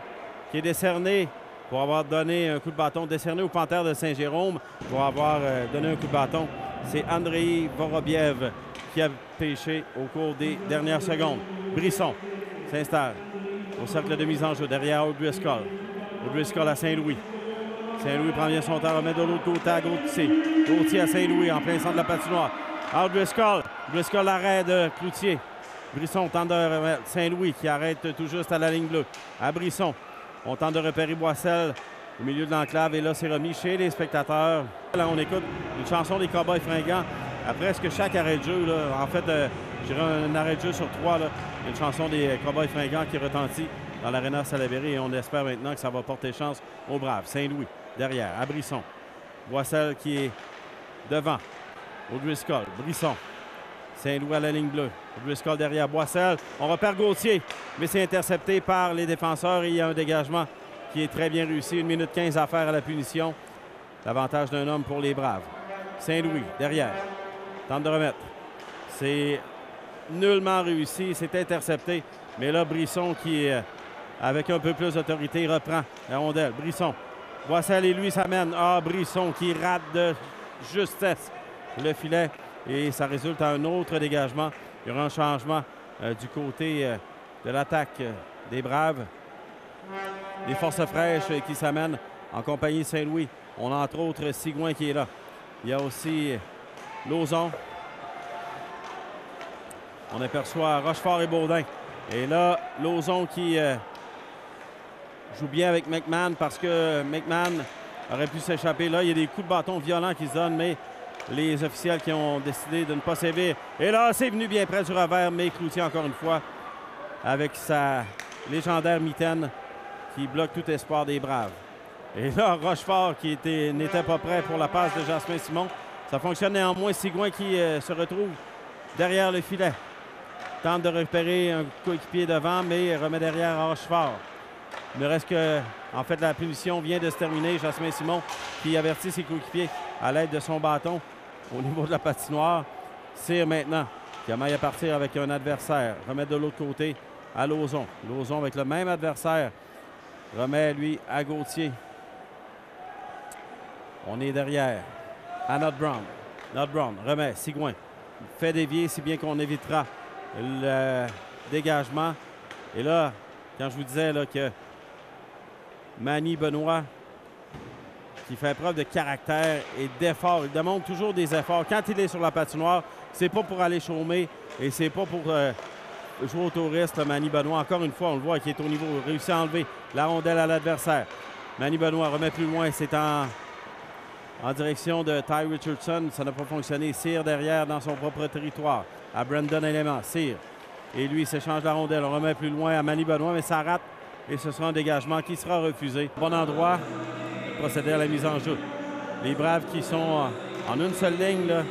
qui est décernée pour avoir donné un coup de bâton, décerné aux Panthères de Saint-Jérôme pour avoir donné un coup de bâton. C'est Andrei Vorobiev qui a pêché au cours des dernières secondes. Brisson s'installe au cercle de mise en jeu derrière O'Driscoll. O'Driscoll à Saint-Louis. Saint-Louis prend bien son temps, remet de l'autre côté à Gauthier. Gauthier à Saint-Louis en plein centre de la patinoire. O'Driscoll. Driscoll arrête de Cloutier. Brisson tente de remettre Saint-Louis qui arrête tout juste à la ligne bleue. À Brisson. On tente de repérer Boissel au milieu de l'enclave et là, c'est remis chez les spectateurs. Là, on écoute une chanson des Cowboys fringants à presque chaque arrêt de jeu. Là. En fait, je dirais un arrêt de jeu sur 3. Là. Une chanson des Cowboys fringants qui retentit dans l'Arena Salaberry et on espère maintenant que ça va porter chance aux Braves. Saint-Louis derrière, à Brisson. Boissel qui est devant. O'Driscoll, Brisson. Saint-Louis à la ligne bleue. O'Driscoll derrière Boissel. On repère Gauthier, mais c'est intercepté par les défenseurs et il y a un dégagement qui est très bien réussi. 1 minute 15 à faire à la punition. L'avantage d'un homme pour les Braves. Saint-Louis derrière. Tente de remettre. C'est nullement réussi. C'est intercepté. Mais là, Brisson qui, avec un peu plus d'autorité, reprend la rondelle. Brisson. Boissel et lui s'amène. Ah, Brisson qui rate de justesse le filet. Et ça résulte à un autre dégagement. Il y aura un changement du côté de l'attaque des Braves. Les forces fraîches qui s'amènent en compagnie de Saint-Louis. On a entre autres Sigouin qui est là. Il y a aussi Lauzon. On aperçoit Rochefort et Baudin. Et là, Lauzon qui joue bien avec McMahon parce que McMahon aurait pu s'échapper. Là, il y a des coups de bâton violents qui se donnent, mais les officiels qui ont décidé de ne pas sévir. Et là, c'est venu bien près du revers, mais Cloutier, encore une fois, avec sa légendaire mitaine qui bloque tout espoir des Braves. Et là, Rochefort qui n'était pas prêt pour la passe de Jasmin Simon. Ça fonctionne néanmoins. Sigouin qui se retrouve derrière le filet. Tente de repérer un coéquipier devant, mais remet derrière Rochefort. Il ne reste que, en fait, la punition vient de se terminer. Jasmin Simon qui avertit ses coéquipiers à l'aide de son bâton au niveau de la patinoire. Cyr maintenant qui a maille à partir avec un adversaire. Remet de l'autre côté à Lauzon. Lauzon avec le même adversaire. Remet, lui, à Gauthier. On est derrière. À Not Brown. Not Brown remet. Sigouin fait dévier, si bien qu'on évitera le dégagement. Et là, quand je vous disais là, que Manny Benoit, qui fait preuve de caractère et d'effort, il demande toujours des efforts. Quand il est sur la patinoire, c'est pas pour aller chômer et c'est pas pour jouer au touriste. Manny Benoit, encore une fois, on le voit qui est au niveau, réussit à enlever la rondelle à l'adversaire. Manny Benoit remet plus loin, c'est en direction de Ty Richardson. Ça n'a pas fonctionné. Cyr derrière dans son propre territoire. À Brandon Element. Cyr. Et lui s'échange la rondelle. On remet plus loin à Manny Benoit, mais ça rate. Et ce sera un dégagement qui sera refusé. Bon endroit de procéder à la mise en jeu. Les Braves qui sont en une seule ligne. Là.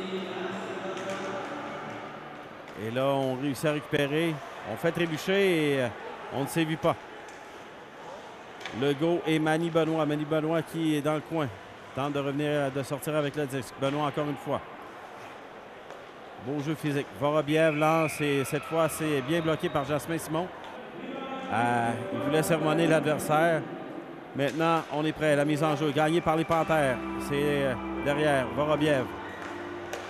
Et là, on réussit à récupérer. On fait trébucher et on ne sévit pas. Legault et Manny Benoit. Manny Benoit qui est dans le coin. Tente de revenir, de sortir avec le disque. Benoit encore une fois. Beau jeu physique. Vorobiev lance et cette fois, c'est bien bloqué par Jasmin Simon. Il voulait sermonner l'adversaire. Maintenant, on est prêt. La mise en jeu gagnée par les Panthères. C'est derrière Vorobiev.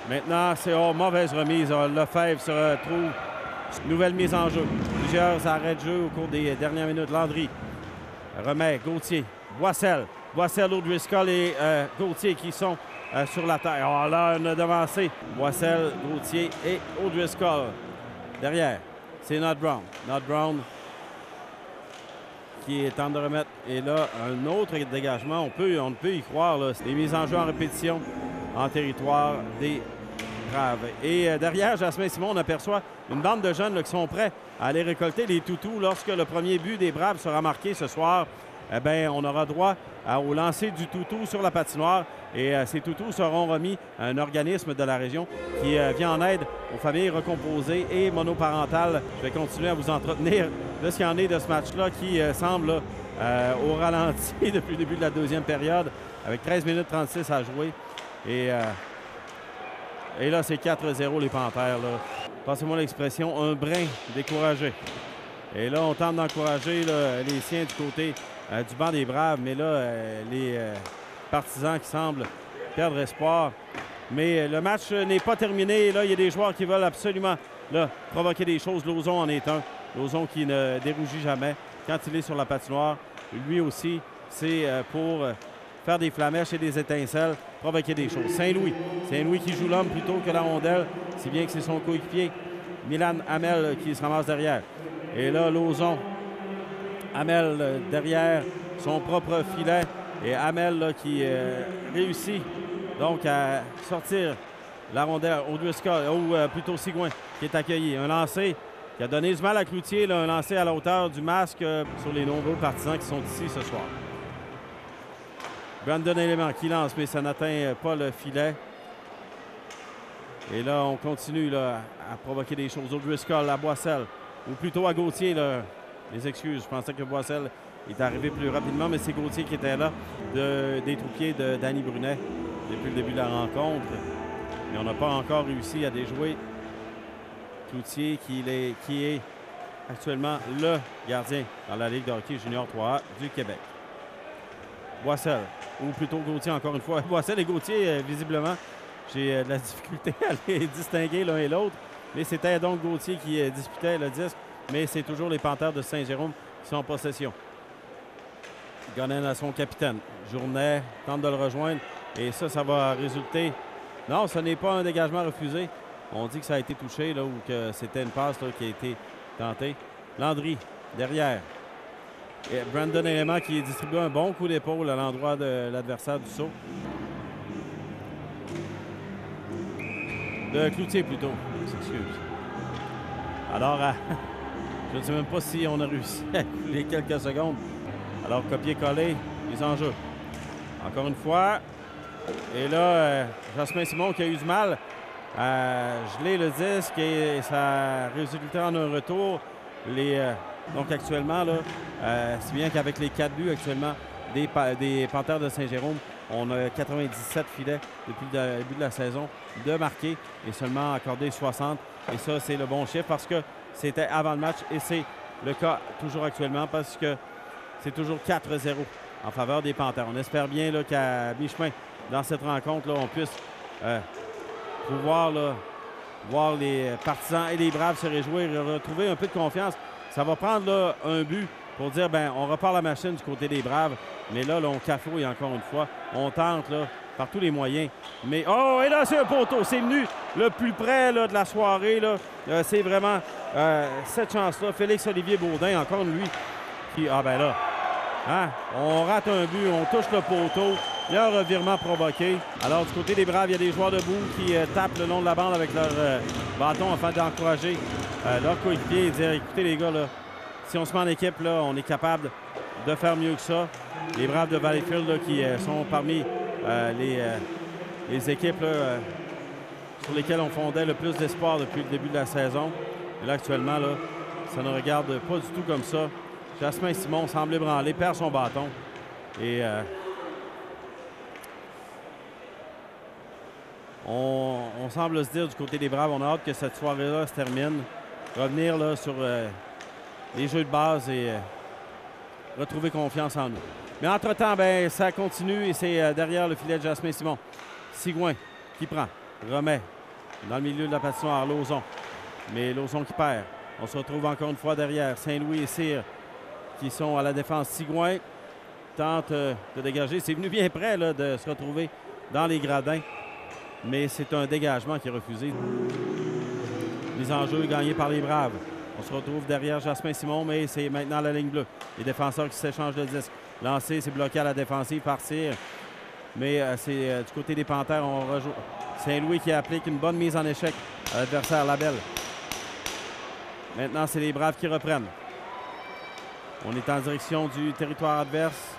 Maintenant, c'est mauvaise remise. Lefebvre se retrouve. Nouvelle mise en jeu. Plusieurs arrêts de jeu au cours des dernières minutes. Landry remet. Gauthier. Boissel. Boissel, O'Driscoll et Gauthier qui sont sur la terre. Oh, là, on a devancé. Boissel, Gauthier et O'Driscoll. Derrière, c'est Not Brown. Not Brown qui tente de remettre. Et là, un autre dégagement. On ne peut y croire. Là. Les mises en jeu en répétition en territoire des Braves. Et derrière, Jasmin Simon, on aperçoit une bande de jeunes là, qui sont prêts à aller récolter les toutous lorsque le premier but des Braves sera marqué ce soir. Eh bien, on aura droit au lancer du toutou sur la patinoire et ces toutous seront remis à un organisme de la région qui vient en aide aux familles recomposées et monoparentales. Je vais continuer à vous entretenir de ce qu'il y en est de ce match-là qui semble au ralenti depuis le début de la deuxième période avec 13 minutes 36 à jouer. Et là, c'est 4-0 les Panthères. Passez-moi l'expression, un brin découragé. Et là, on tente d'encourager les siens du côté du banc des Braves, mais là, les partisans qui semblent perdre espoir. Mais le match n'est pas terminé. Là, il y a des joueurs qui veulent absolument là, provoquer des choses. Lauzon en est un. Lauzon qui ne dérougit jamais. Quand il est sur la patinoire, lui aussi, c'est pour faire des flamèches et des étincelles, provoquer des choses. Saint-Louis. Saint-Louis qui joue l'homme plutôt que la rondelle, si bien que c'est son coéquipier, Milan Hamel, qui se ramasse derrière. Et là, Lauzon. Hamel derrière son propre filet et Hamel là, qui réussit donc à sortir la rondelle au O'Driscoll, ou plutôt Sigouin qui est accueilli. Un lancer qui a donné du mal à Cloutier, là, un lancer à la hauteur du masque sur les nombreux partisans qui sont ici ce soir. Brandon Element qui lance, mais ça n'atteint pas le filet. Et là, on continue là, à provoquer des choses. O'Driscoll à Boissel, ou plutôt à Gauthier. Là. Les excuses, je pensais que Boissel est arrivé plus rapidement, mais c'est Gauthier qui était là, des troupiers de Danny Brunet depuis le début de la rencontre. Mais on n'a pas encore réussi à déjouer Cloutier, qui est actuellement le gardien dans la Ligue de hockey junior 3A du Québec. Boissel, ou plutôt Gauthier encore une fois. Boissel et Gauthier, visiblement, j'ai de la difficulté à les distinguer l'un et l'autre. Mais c'était donc Gauthier qui disputait le disque. Mais c'est toujours les Panthères de Saint-Jérôme qui sont en possession. Gonnen à son capitaine. Journet tente de le rejoindre. Et ça va résulter... Non, ce n'est pas un dégagement refusé. On dit que ça a été touché là, ou que c'était une passe là, qui a été tentée. Landry, derrière. Et Brandon Element qui distribue un bon coup d'épaule à l'endroit de l'adversaire du saut. De Cloutier plutôt. S'excuse. Alors... je ne sais même pas si on a réussi à couler quelques secondes. Alors, copier-coller, mise en jeu. Encore une fois. Et là, Jasmin Simon qui a eu du mal à geler le disque et ça a résulté en un retour. Donc, actuellement, là, si bien qu'avec les 4 buts actuellement des Panthères de Saint-Jérôme, on a 97 filets depuis le début de la saison de marquer et seulement accordé 60. Et ça, c'est le bon chiffre parce que c'était avant le match et c'est le cas toujours actuellement parce que c'est toujours 4-0 en faveur des Panthères. On espère bien qu'à mi-chemin dans cette rencontre, là, on puisse pouvoir voir les partisans et les Braves se réjouir et retrouver un peu de confiance. Ça va prendre là, un but pour dire, ben on repart la machine du côté des Braves. Mais là, on cafouille encore une fois. On tente là, par tous les moyens. Mais, oh, et là, c'est un poteau. C'est venu le plus près là, de la soirée. C'est vraiment cette chance-là. Félix-Olivier Baudin, encore lui, qui, ah ben là, hein, on rate un but, on touche le poteau. Il y a un revirement provoqué. Alors, du côté des Braves, il y a des joueurs debout qui tapent le long de la bande avec leur bâton afin d'encourager leurs coéquipiers et dire, écoutez les gars, là, si on se met en équipe, là, on est capable de faire mieux que ça. Les Braves de Valleyfield là, qui sont parmi les équipes là, sur lesquelles on fondait le plus d'espoir depuis le début de la saison. Et là, actuellement, là, ça ne regarde pas du tout comme ça. Jasmin Simon semble ébranlé, perd son bâton. Et on semble se dire du côté des Braves, on a hâte que cette soirée-là se termine. Revenir là, sur les jeux de base et retrouver confiance en nous. Mais entre-temps, ben, ça continue et c'est derrière le filet de Jasmin Simon. Sigouin qui prend, remet dans le milieu de la patinoire, Lauzon. Mais Lauzon qui perd. On se retrouve encore une fois derrière. Saint-Louis et Cyr qui sont à la défense. Sigouin tente de dégager. C'est venu bien près là, de se retrouver dans les gradins. Mais c'est un dégagement qui est refusé. Les enjeux gagnés par les Braves. On se retrouve derrière Jasmin Simon, mais c'est maintenant la ligne bleue. Les défenseurs qui s'échangent le disque. Lancé, c'est bloqué à la défensive par Cyr. Mais c'est du côté des Panthères, on rejoue. Saint-Louis qui applique une bonne mise en échec à l'adversaire Labelle. Maintenant, c'est les Braves qui reprennent. On est en direction du territoire adverse.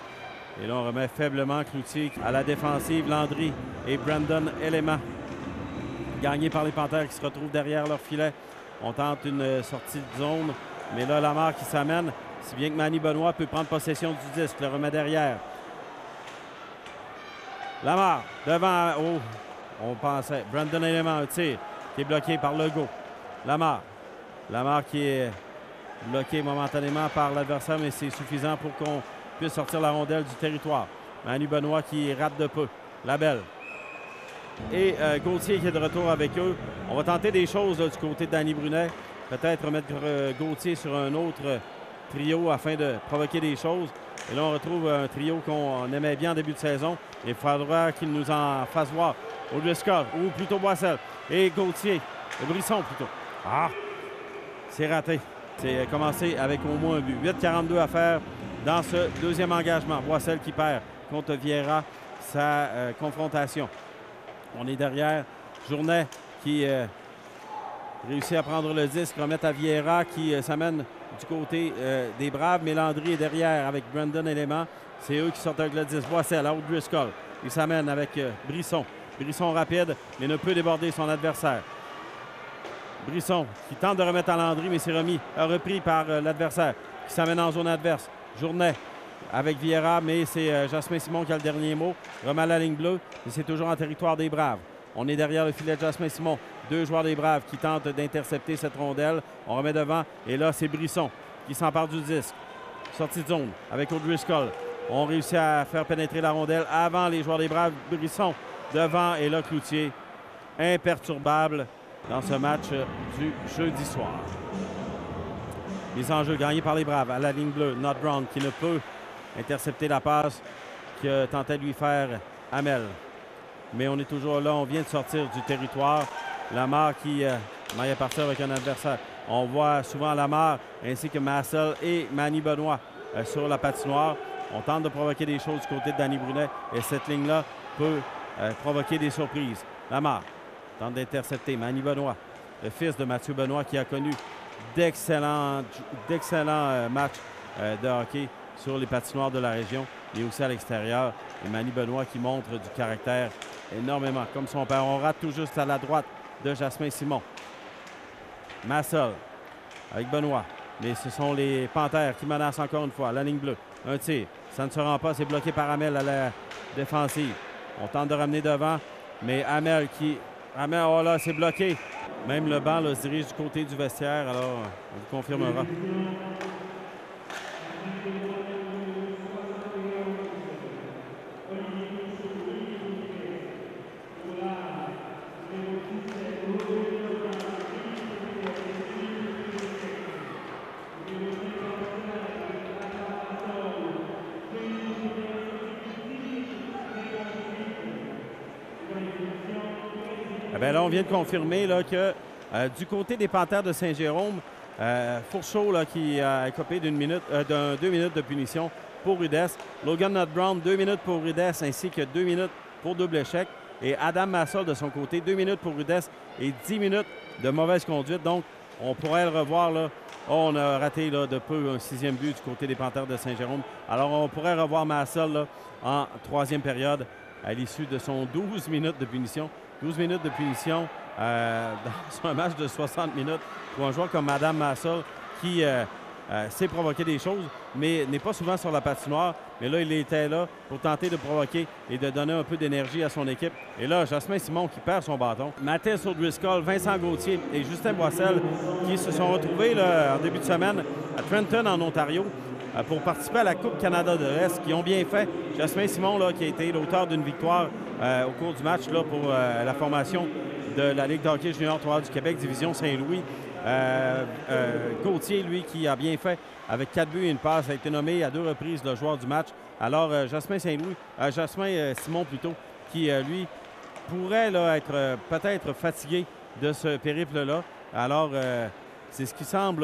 Et là, on remet faiblement Cloutier à la défensive. Landry et Brandon Élément. Gagné par les Panthères qui se retrouvent derrière leur filet. On tente une sortie de zone. Mais là, Lamar qui s'amène. Si bien que Manny Benoît peut prendre possession du disque. Le remet derrière. Lamar devant. Oh, on pensait. Brandon Élément, un tir qui est bloqué par Legault. Lamar. Lamar qui est bloqué momentanément par l'adversaire, mais c'est suffisant pour qu'on puisse sortir la rondelle du territoire. Manny Benoît qui rate de peu. Labelle. Et Gauthier qui est de retour avec eux. On va tenter des choses là, du côté de Danny Brunet. Peut-être mettre Gauthier sur un autre trio afin de provoquer des choses. Et là, on retrouve un trio qu'on aimait bien en début de saison. Il faudra qu'il nous en fasse voir. O'Driscoll, ou plutôt Boissel. Et Gauthier, Brisson plutôt. Ah! C'est raté. C'est commencé avec au moins un but. 8-42 à faire dans ce deuxième engagement. Boissel qui perd contre Vieira sa confrontation. On est derrière. Journet qui réussit à prendre le disque, remettre à Vieira qui s'amène du côté des Braves. Mais Landry est derrière avec Brandon Élément. C'est eux qui sortent avec le disque. Boissel à O'Driscoll. Il s'amène avec Brisson. Brisson rapide, mais ne peut déborder son adversaire. Brisson qui tente de remettre à Landry, mais c'est repris par l'adversaire qui s'amène en zone adverse. Journet avec Vieira, mais c'est Jasmin Simon qui a le dernier mot. Remet à la ligne bleue, et c'est toujours en territoire des Braves. On est derrière le filet de Jasmin Simon. Deux joueurs des Braves qui tentent d'intercepter cette rondelle. On remet devant, et là, c'est Brisson qui s'empare du disque. Sortie de zone avec O'Driscoll. On réussit à faire pénétrer la rondelle avant les joueurs des Braves. Brisson devant, et là, Cloutier, imperturbable dans ce match du jeudi soir. Les enjeux gagnés par les Braves à la ligne bleue. Not Brown qui ne peut intercepter la passe que tentait de lui faire Hamel. Mais on est toujours là. On vient de sortir du territoire. Lamar qui maille à partir avec un adversaire. On voit souvent Lamar ainsi que Massel et Manny Benoît sur la patinoire. On tente de provoquer des choses du côté de Danny Brunet. Et cette ligne-là peut provoquer des surprises. Lamar tente d'intercepter Manny Benoît, le fils de Mathieu Benoît qui a connu d'excellents matchs de hockey sur les patinoires de la région et aussi à l'extérieur. Et Manny Benoît qui montre du caractère énormément, comme son père. On rate tout juste à la droite de Jasmin Simon. Massel avec Benoît. Mais ce sont les Panthères qui menacent encore une fois. La ligne bleue. Un tir. Ça ne se rend pas. C'est bloqué par Hamel à la défensive. On tente de ramener devant. Mais Hamel, oh là, c'est bloqué. Même le banc là, se dirige du côté du vestiaire, alors on vous confirmera. Eh bien, là, on vient de confirmer là, que du côté des Panthères de Saint-Jérôme, Fourcheau là, qui a écopé d'2 minutes de punition pour Rudess. Logan Nutt-Brown, 2 minutes pour Rudess ainsi que 2 minutes pour double échec. Et Adam Massol de son côté, 2 minutes pour Rudess et 10 minutes de mauvaise conduite. Donc, on pourrait le revoir là. Oh, on a raté là, de peu un 6e but du côté des Panthères de Saint-Jérôme. Alors, on pourrait revoir Massol là, en 3e période à l'issue de son 12 minutes de punition. 12 minutes de punition dans un match de 60 minutes pour un joueur comme Adam Massol qui sait provoquer des choses, mais n'est pas souvent sur la patinoire. Mais là, il était là pour tenter de provoquer et de donner un peu d'énergie à son équipe. Et là, Jasmin Simon qui perd son bâton. Mathis O'Driscoll, Vincent Gauthier et Justin Boissel qui se sont retrouvés là, en début de semaine à Trenton, en Ontario, pour participer à la Coupe Canada de l'Est, qui ont bien fait. Jasmin Simon, là, qui a été l'auteur d'une victoire au cours du match là, pour la formation de la Ligue de hockey junior 3 du Québec, division Saint-Louis. Gauthier, lui, qui a bien fait avec 4 buts et une passe, a été nommé à 2 reprises le joueur du match. Alors, Jasmin Simon, plutôt, qui, lui, pourrait là, être peut-être fatigué de ce périple-là. Alors, c'est ce qui semble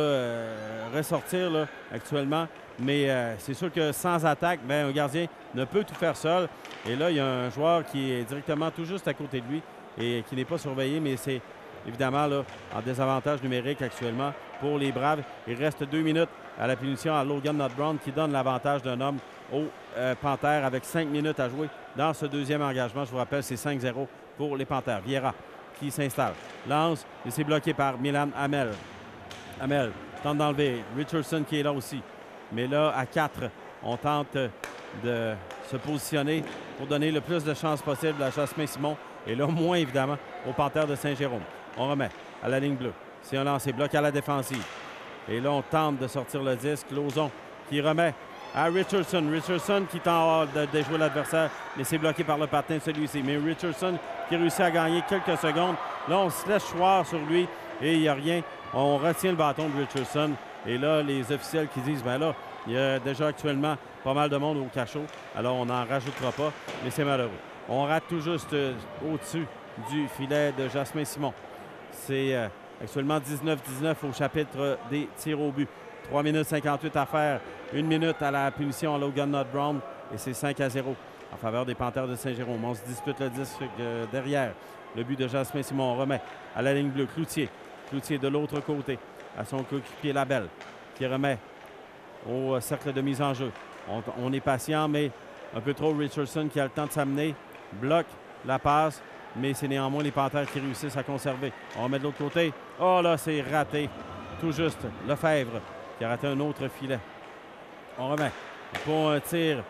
ressortir là, actuellement. Mais c'est sûr que sans attaque, bien, un gardien ne peut tout faire seul. Et là, il y a un joueur qui est directement tout juste à côté de lui et qui n'est pas surveillé, mais c'est évidemment là, en désavantage numérique actuellement pour les Braves. Il reste 2 minutes à la punition à Logan Nutt-Brown qui donne l'avantage d'un homme aux Panthères avec 5 minutes à jouer dans ce deuxième engagement. Je vous rappelle, c'est 5-0 pour les Panthères. Vieira qui s'installe. Lance, et c'est bloqué par Milan Hamel. Hamel tente d'enlever. Richardson qui est là aussi. Mais là, à 4, on tente de se positionner pour donner le plus de chances possible à Jasmin Simon. Et là, moins évidemment, aux Panthères de Saint-Jérôme. On remet à la ligne bleue. C'est un lancer bloc à la défensive. Et là, on tente de sortir le disque. Lauzon qui remet à Richardson. Richardson qui tente de déjouer l'adversaire, mais c'est bloqué par le patin de celui-ci. Mais Richardson qui réussit à gagner quelques secondes. Là, on se laisse choir sur lui et il n'y a rien. On retient le bâton de Richardson. Et là, les officiels qui disent, bien là, il y a déjà actuellement pas mal de monde au cachot. Alors, on n'en rajoutera pas, mais c'est malheureux. On rate tout juste au-dessus du filet de Jasmin Simon. C'est actuellement 19-19 au chapitre des tirs au but. 3 minutes 58 à faire. 1 minute à la punition à Logan Nutt-Brown. Et c'est 5-0 en faveur des Panthères de Saint-Jérôme. On se dispute le disque derrière. Le but de Jasmin Simon. On remet à la ligne bleue. Cloutier. Cloutier de l'autre côté. À son coéquipier Labelle qui remet au cercle de mise en jeu. On est patient, mais un peu trop. Richardson qui a le temps de s'amener. Bloque la passe, mais c'est néanmoins les Panthères qui réussissent à conserver. On remet de l'autre côté. Oh là, c'est raté. Tout juste. Lefebvre qui a raté un autre filet. On remet pour un tir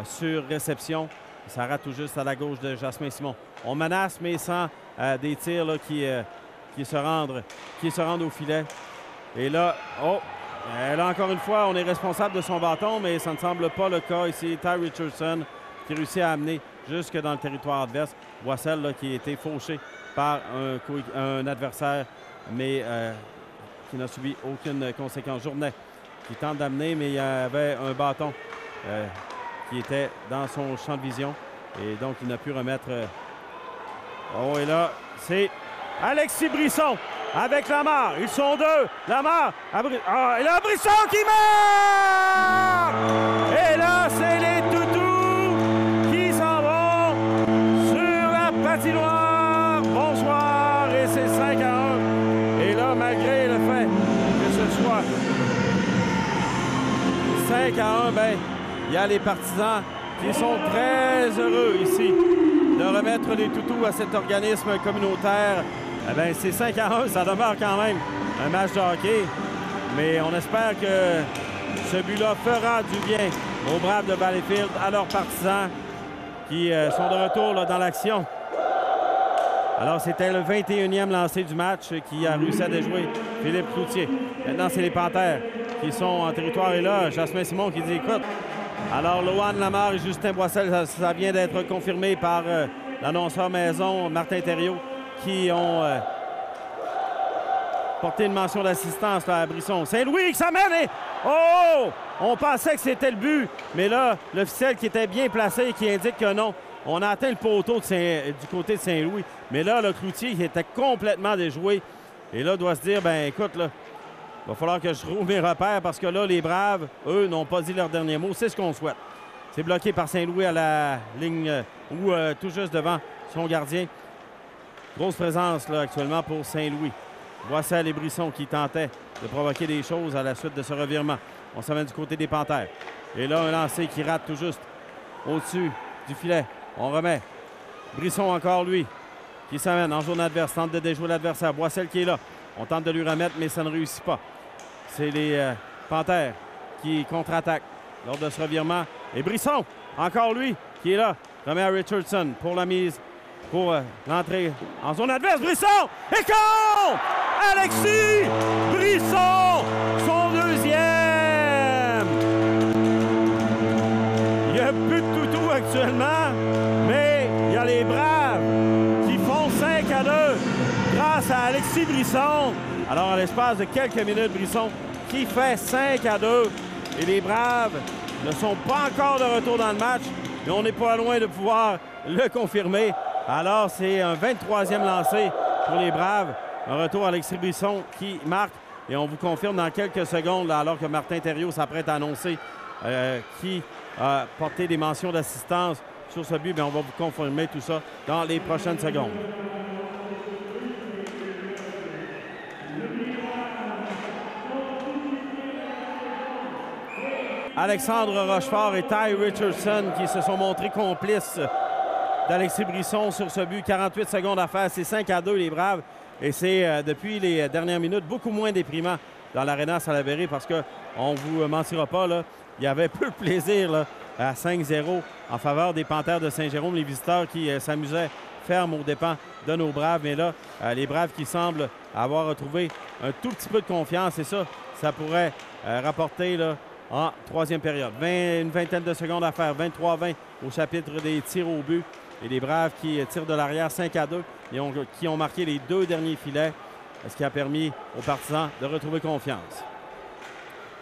sur réception. Ça rate tout juste à la gauche de Jasmin Simon. On menace, mais sans des tirs là, qui se rendent au filet. Et là, là, encore une fois, on est responsable de son bâton, mais ça ne semble pas le cas ici. Ty Richardson qui réussit à amener jusque dans le territoire adverse. Boissel là, qui a été fauché par un adversaire, mais qui n'a subi aucune conséquence. Journet qui tente d'amener, mais il y avait un bâton qui était dans son champ de vision. Et donc, il n'a pu remettre... et là, c'est Alexis Brisson avec Lamar. Ils sont 2. Lamar. Et là, Brisson qui marque! Et là, c'est les toutous qui s'en vont sur la patinoire. Bonsoir. Et c'est 5-1. Et là, malgré le fait que ce soit 5-1, bien, il y a les partisans qui sont très heureux ici de remettre les toutous à cet organisme communautaire. Eh bien, c'est 5-1, ça demeure quand même un match de hockey. Mais on espère que ce but-là fera du bien aux Braves de Valleyfield, à leurs partisans qui sont de retour là, dans l'action. Alors, c'était le 21e lancé du match qui a réussi à déjouer Philippe Cloutier. Maintenant, c'est les Panthères qui sont en territoire. Et là, Jasmin Simon qui dit, écoute, alors Lohan Lamar et Justin Boissel, ça vient d'être confirmé par l'annonceur maison, Martin Thériault, qui ont porté une mention d'assistance à Brisson. Saint-Louis qui s'amène et... Oh! On pensait que c'était le but, mais là, l'officiel qui était bien placé qui indique que non. On a atteint le poteau du côté de Saint-Louis. Mais là, le Cloutier qui était complètement déjoué. Et là, doit se dire, ben écoute, là, il va falloir que je trouve mes repères parce que là, les Braves, eux, n'ont pas dit leur dernier mot. C'est ce qu'on souhaite. C'est bloqué par Saint-Louis à la ligne ou tout juste devant son gardien. Grosse présence là actuellement pour Saint-Louis. Boissel et Brisson qui tentaient de provoquer des choses à la suite de ce revirement. On s'amène du côté des Panthères. Et là, un lancer qui rate tout juste au-dessus du filet. On remet. Brisson encore, lui, qui s'amène en zone adverse, tente de déjouer l'adversaire. Boissel qui est là. On tente de lui remettre, mais ça ne réussit pas. C'est les Panthères qui contre-attaquent lors de ce revirement. Et Brisson, encore lui, qui est là. Remet à Richardson pour la mise, pour l'entrée en zone adverse. Brisson! Et compte! Alexis Brisson, son deuxième! Il n'y a plus de toutou actuellement, mais il y a les Braves qui font 5-2 grâce à Alexis Brisson. Alors, en l'espace de quelques minutes, Brisson qui fait 5-2. Et les Braves ne sont pas encore de retour dans le match, mais on n'est pas loin de pouvoir le confirmer. Alors, c'est un 23e lancé pour les Braves. Un retour à Alexis Brisson qui marque. Et on vous confirme dans quelques secondes, là, alors que Martin Thériault s'apprête à annoncer qui a porté des mentions d'assistance sur ce but. Bien, on va vous confirmer tout ça dans les prochaines secondes. Alexandre Rochefort et Ty Richardson qui se sont montrés complices d'Alexis Brisson sur ce but. 48 secondes à faire. C'est 5-2 les Braves. Et c'est depuis les dernières minutes beaucoup moins déprimant dans l'Arena Salaberry parce qu'on ne vous mentira pas, là, il y avait peu de plaisir là, à 5-0 en faveur des Panthères de Saint-Jérôme. Les visiteurs qui s'amusaient ferme aux dépens de nos Braves. Mais là, les Braves qui semblent avoir retrouvé un tout petit peu de confiance. Et ça pourrait rapporter là, en troisième période. Une vingtaine de secondes à faire. 23-20 au chapitre des tirs au but. Et les Braves qui tirent de l'arrière 5-2 et qui ont marqué les deux derniers filets, ce qui a permis aux partisans de retrouver confiance.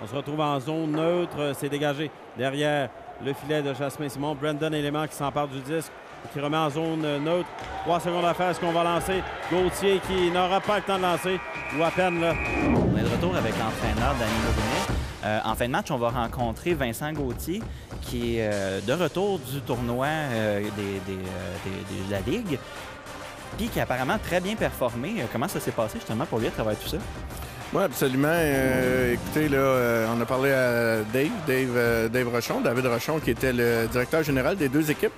On se retrouve en zone neutre. C'est dégagé derrière le filet de Jasmin Simon. Brandon Élément qui s'empare du disque, qui remet en zone neutre. 3 secondes à faire. Est-ce qu'on va lancer? Gauthier qui n'aura pas le temps de lancer, ou à peine là. On est de retour avec l'entraîneur Danny Brunet. En fin de match, on va rencontrer Vincent Gauthier, qui est de retour du tournoi de la Ligue, puis qui a apparemment très bien performé. Comment ça s'est passé justement pour lui à travers tout ça? Oui, absolument. Écoutez, là, on a parlé à David Rochon, qui était le directeur général des deux équipes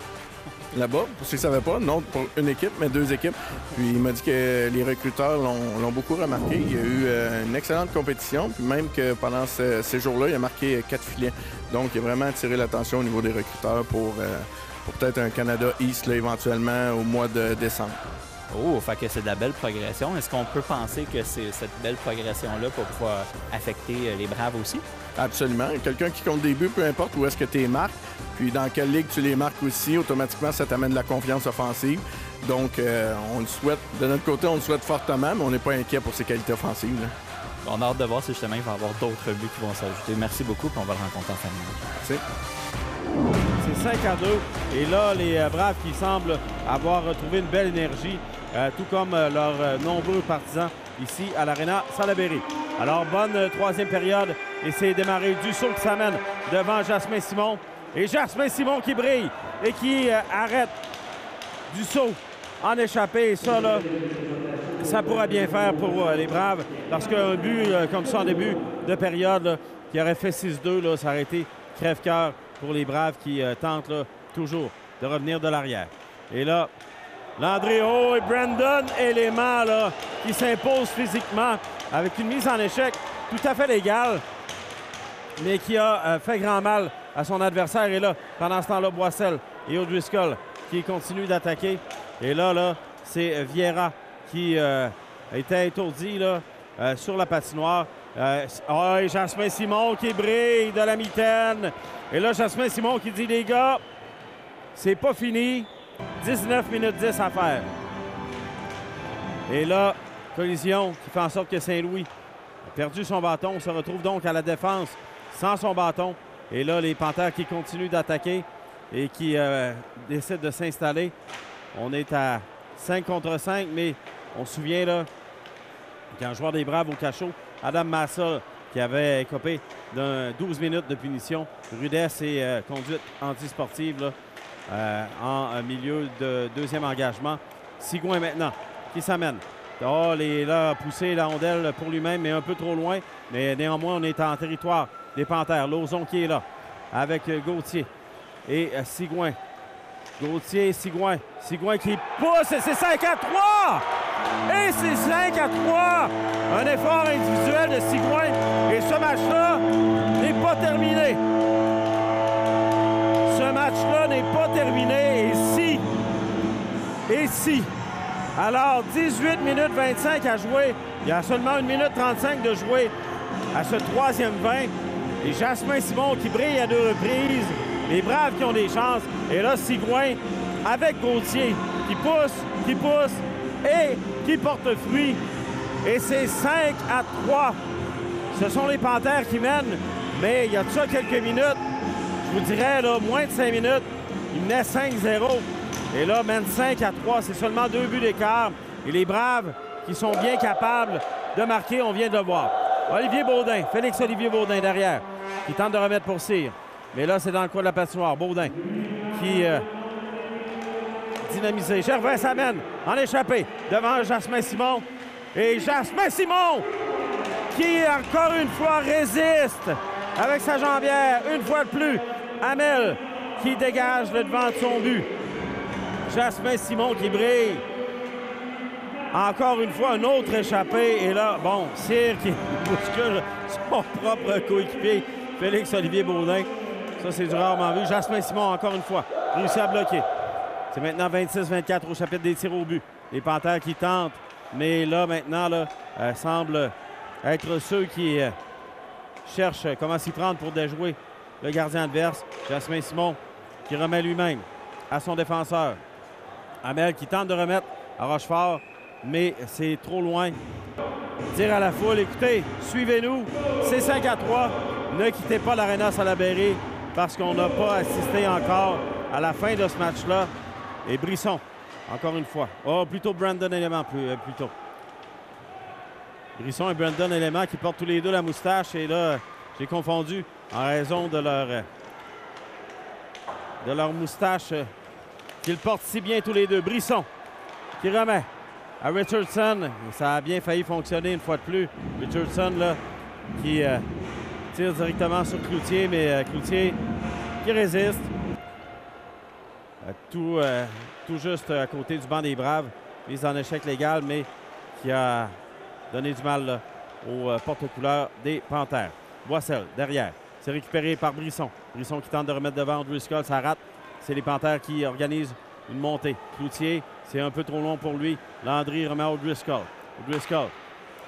là-bas. Pour ceux qui ne savaient pas, non pour une équipe, mais deux équipes. Puis il m'a dit que les recruteurs l'ont beaucoup remarqué. Il y a eu une excellente compétition, puis même que pendant ces jours-là, il a marqué 4 filets. Donc, il a vraiment attiré l'attention au niveau des recruteurs pour peut-être un Canada East, là, éventuellement, au mois de décembre. Oh, fait que c'est de la belle progression. Est-ce qu'on peut penser que c'est cette belle progression-là pour pouvoir affecter les Braves aussi? Absolument. Quelqu'un qui compte des buts, peu importe où est-ce que tu les marques, puis dans quelle ligue tu les marques aussi, automatiquement, ça t'amène de la confiance offensive. Donc, on le souhaite, de notre côté, on le souhaite fortement, mais on n'est pas inquiet pour ses qualités offensives, là. On a hâte de voir si justement il va y avoir d'autres buts qui vont s'ajouter. Merci beaucoup, puis on va le rencontrer en fin de match. C'est 5-2. Et là, les Braves qui semblent avoir retrouvé une belle énergie, tout comme leurs nombreux partisans ici à l'Arena Salaberry. Alors, bonne troisième période. Et c'est démarré Dussault qui s'amène devant Jasmin Simon. Et Jasmin Simon qui brille et qui arrête Dussault en échappée. Et ça, là, ça pourrait bien faire pour les Braves. Parce qu'un but comme ça en début de période, là, qui aurait fait 6-2, là, ça aurait été crève-cœur pour les Braves qui tentent là, toujours de revenir de l'arrière. Et là, Landry-Ho et Brandon Élément là, qui s'imposent physiquement avec une mise en échec tout à fait légale, mais qui a fait grand mal à son adversaire. Et là, pendant ce temps-là, Boissel et O'Driscoll qui continuent d'attaquer. Et là, c'est Vieira qui était étourdi là, sur la patinoire. Et Jasmin Simon qui brille de la mitaine. Et là, Jasmin Simon qui dit, les gars, c'est pas fini. 19 minutes 10 à faire. Et là, collision qui fait en sorte que Saint-Louis a perdu son bâton. On se retrouve donc à la défense sans son bâton. Et là, les Panthères qui continuent d'attaquer et qui décident de s'installer. On est à 5 contre 5, mais on se souvient là qu'un joueur des Braves au cachot, Adam Massa, qui avait écopé d'un 12 minutes de punition, rudesse et conduite antisportive là, en milieu de deuxième engagement. Sigouin maintenant, qui s'amène. Oh, là, poussé la rondelle pour lui-même, mais un peu trop loin. Mais néanmoins, on est en territoire des Panthères. Lauzon qui est là, avec Gauthier et Sigouin. Gauthier, Sigouin. Sigouin qui pousse et c'est 5 à 3! Et c'est 5 à 3! Un effort individuel de Sigouin. Et ce match-là n'est pas terminé. Ce match-là n'est pas terminé. Et si... Alors, 18 minutes 25 à jouer. Il y a seulement 1 minute 35 de jouer à ce troisième 20. Et Jasmin Simon qui brille à 2 reprises. Les Braves qui ont des chances. Et là, Sigouin avec Gauthier qui pousse et qui porte fruit. Et c'est 5 à 3. Ce sont les Panthères qui mènent. Mais il y a de ça quelques minutes. Je vous dirais, là, moins de 5 minutes. Ils menaient 5-0. Et là, mène 5 à 3. C'est seulement 2 buts d'écart. Et les Braves qui sont bien capables de marquer, on vient de le voir. Olivier Baudin, Félix-Olivier Baudin derrière, qui tente de remettre pour Cyr. Mais là, c'est dans le coin de la patinoire. Baudin qui dynamisé. Gervais s'amène en échappé devant Jasmin Simon. Et Jasmin Simon qui, encore une fois, résiste avec sa jambière. Une fois de plus, Hamel qui dégage le devant de son but. Jasmin Simon qui brille. Encore une fois, un autre échappé. Et là, bon, Cyr qui bouscule son propre coéquipier, Félix-Olivier Baudin. Ça, c'est du rarement vu. Jasmin Simon, encore une fois, réussit à bloquer. C'est maintenant 26-24 au chapitre des tirs au but. Les Panthères qui tentent, mais là, maintenant, là, semblent être ceux qui cherchent comment s'y prendre pour déjouer le gardien adverse. Jasmin Simon qui remet lui-même à son défenseur. Hamel qui tente de remettre à Rochefort, mais c'est trop loin. Dire à la foule, écoutez, suivez-nous, c'est 5 à 3. Ne quittez pas l'Arena Salaberry parce qu'on n'a pas assisté encore à la fin de ce match-là. Et Brisson, encore une fois. Oh, plutôt Brandon Élément, plutôt. Brisson et Brandon Élément qui portent tous les deux la moustache. Et là, j'ai confondu en raison de leur moustache qu'ils portent si bien tous les deux. Brisson qui remet à Richardson. Et ça a bien failli fonctionner une fois de plus. Richardson, là, qui tire directement sur Cloutier, mais Cloutier qui résiste. Tout juste à côté du banc des Braves. Mise en échec légal, mais qui a donné du mal là, aux porte-couleurs des Panthères. Boissel, derrière. C'est récupéré par Brisson. Brisson qui tente de remettre devant O'Driscoll. Ça rate. C'est les Panthères qui organisent une montée. Cloutier, c'est un peu trop long pour lui. Landry remet à O'Driscoll. O'Driscoll.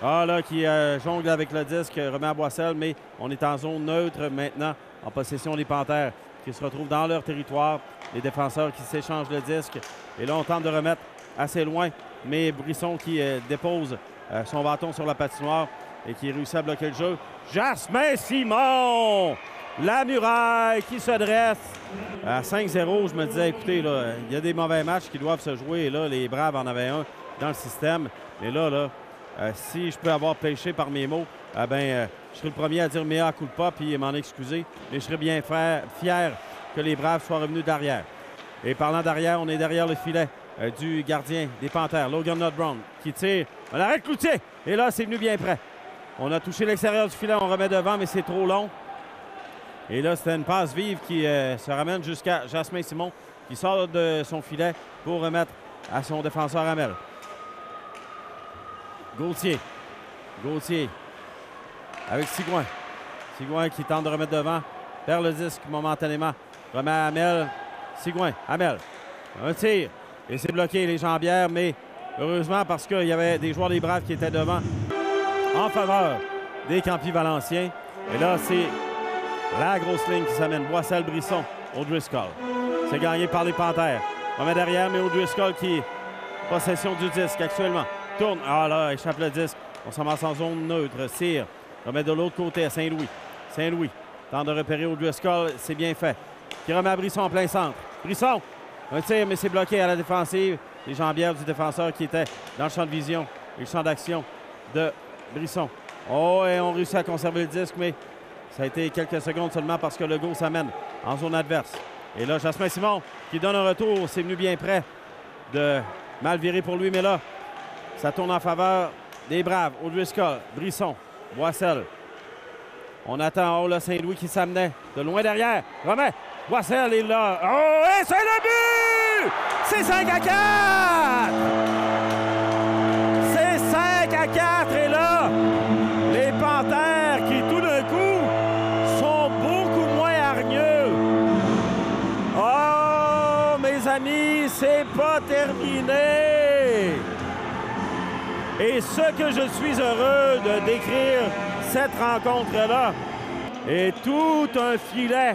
Ah là, qui jongle avec le disque, remet à Boissel, mais on est en zone neutre maintenant, en possession des Panthères, qui se retrouvent dans leur territoire. Les défenseurs qui s'échangent le disque. Et là, on tente de remettre assez loin, mais Brisson qui dépose son bâton sur la patinoire et qui réussit à bloquer le jeu. Jasmin Simon! La muraille qui se dresse. À 5-0, je me disais, écoutez, là, il y a des mauvais matchs qui doivent se jouer. Et là, les Braves en avaient un dans le système. Mais là, si je peux avoir pêché par mes mots, je serai le premier à dire mea culpa puis m'en excuser. Mais je serais bien fier que les Braves soient revenus derrière. Et parlant d'arrière, on est derrière le filet du gardien des Panthères, Logan Notbrowne, qui tire. On arrête Cloutier. Et là, c'est venu bien près. On a touché l'extérieur du filet, on remet devant, mais c'est trop long. Et là, c'était une passe vive qui se ramène jusqu'à Jasmin Simon, qui sort de son filet pour remettre à son défenseur Hamel. Gauthier avec Sigouin. Sigouin qui tente de remettre devant, perd le disque momentanément. Remet à Hamel. Sigouin, Hamel. Un tir. Et c'est bloqué les jambières, mais Heureusement, parce qu'il y avait des joueurs des Braves qui étaient devant en faveur des Campis Valenciens. Et là, c'est la grosse ligne qui s'amène. Boissel-Brisson, O'Driscoll. C'est gagné par les Panthères. On met derrière, mais O'Driscoll qui possession du disque actuellement. Tourne. Ah là, échappe le disque. On s'en masse en zone neutre. Cyr remet de l'autre côté à Saint-Louis. Saint-Louis tente de repérer O'Driscoll. C'est bien fait. Qui remet à Brisson en plein centre. Brisson, un tir, mais c'est bloqué à la défensive. Les jambières du défenseur qui était dans le champ de vision et le champ d'action de Brisson. Oh, et on réussit à conserver le disque, mais ça a été quelques secondes seulement parce que Legault s'amène en zone adverse. Et là, Jasmin Simon qui donne un retour. C'est venu bien près de mal virer pour lui, mais là, ça tourne en faveur des Braves. O'Driscoll, Brisson, Boissel. On attend en haut, là, Saint-Louis qui s'amenait de loin derrière. Remet. Boissel est là. Oh, et c'est le but! C'est 5 à 4! C'est 5 à 4 et là, les Panthères qui, tout d'un coup, sont beaucoup moins hargneux. Oh, mes amis, c'est pas terminé! Et ce que je suis heureux de décrire cette rencontre-là est tout un filet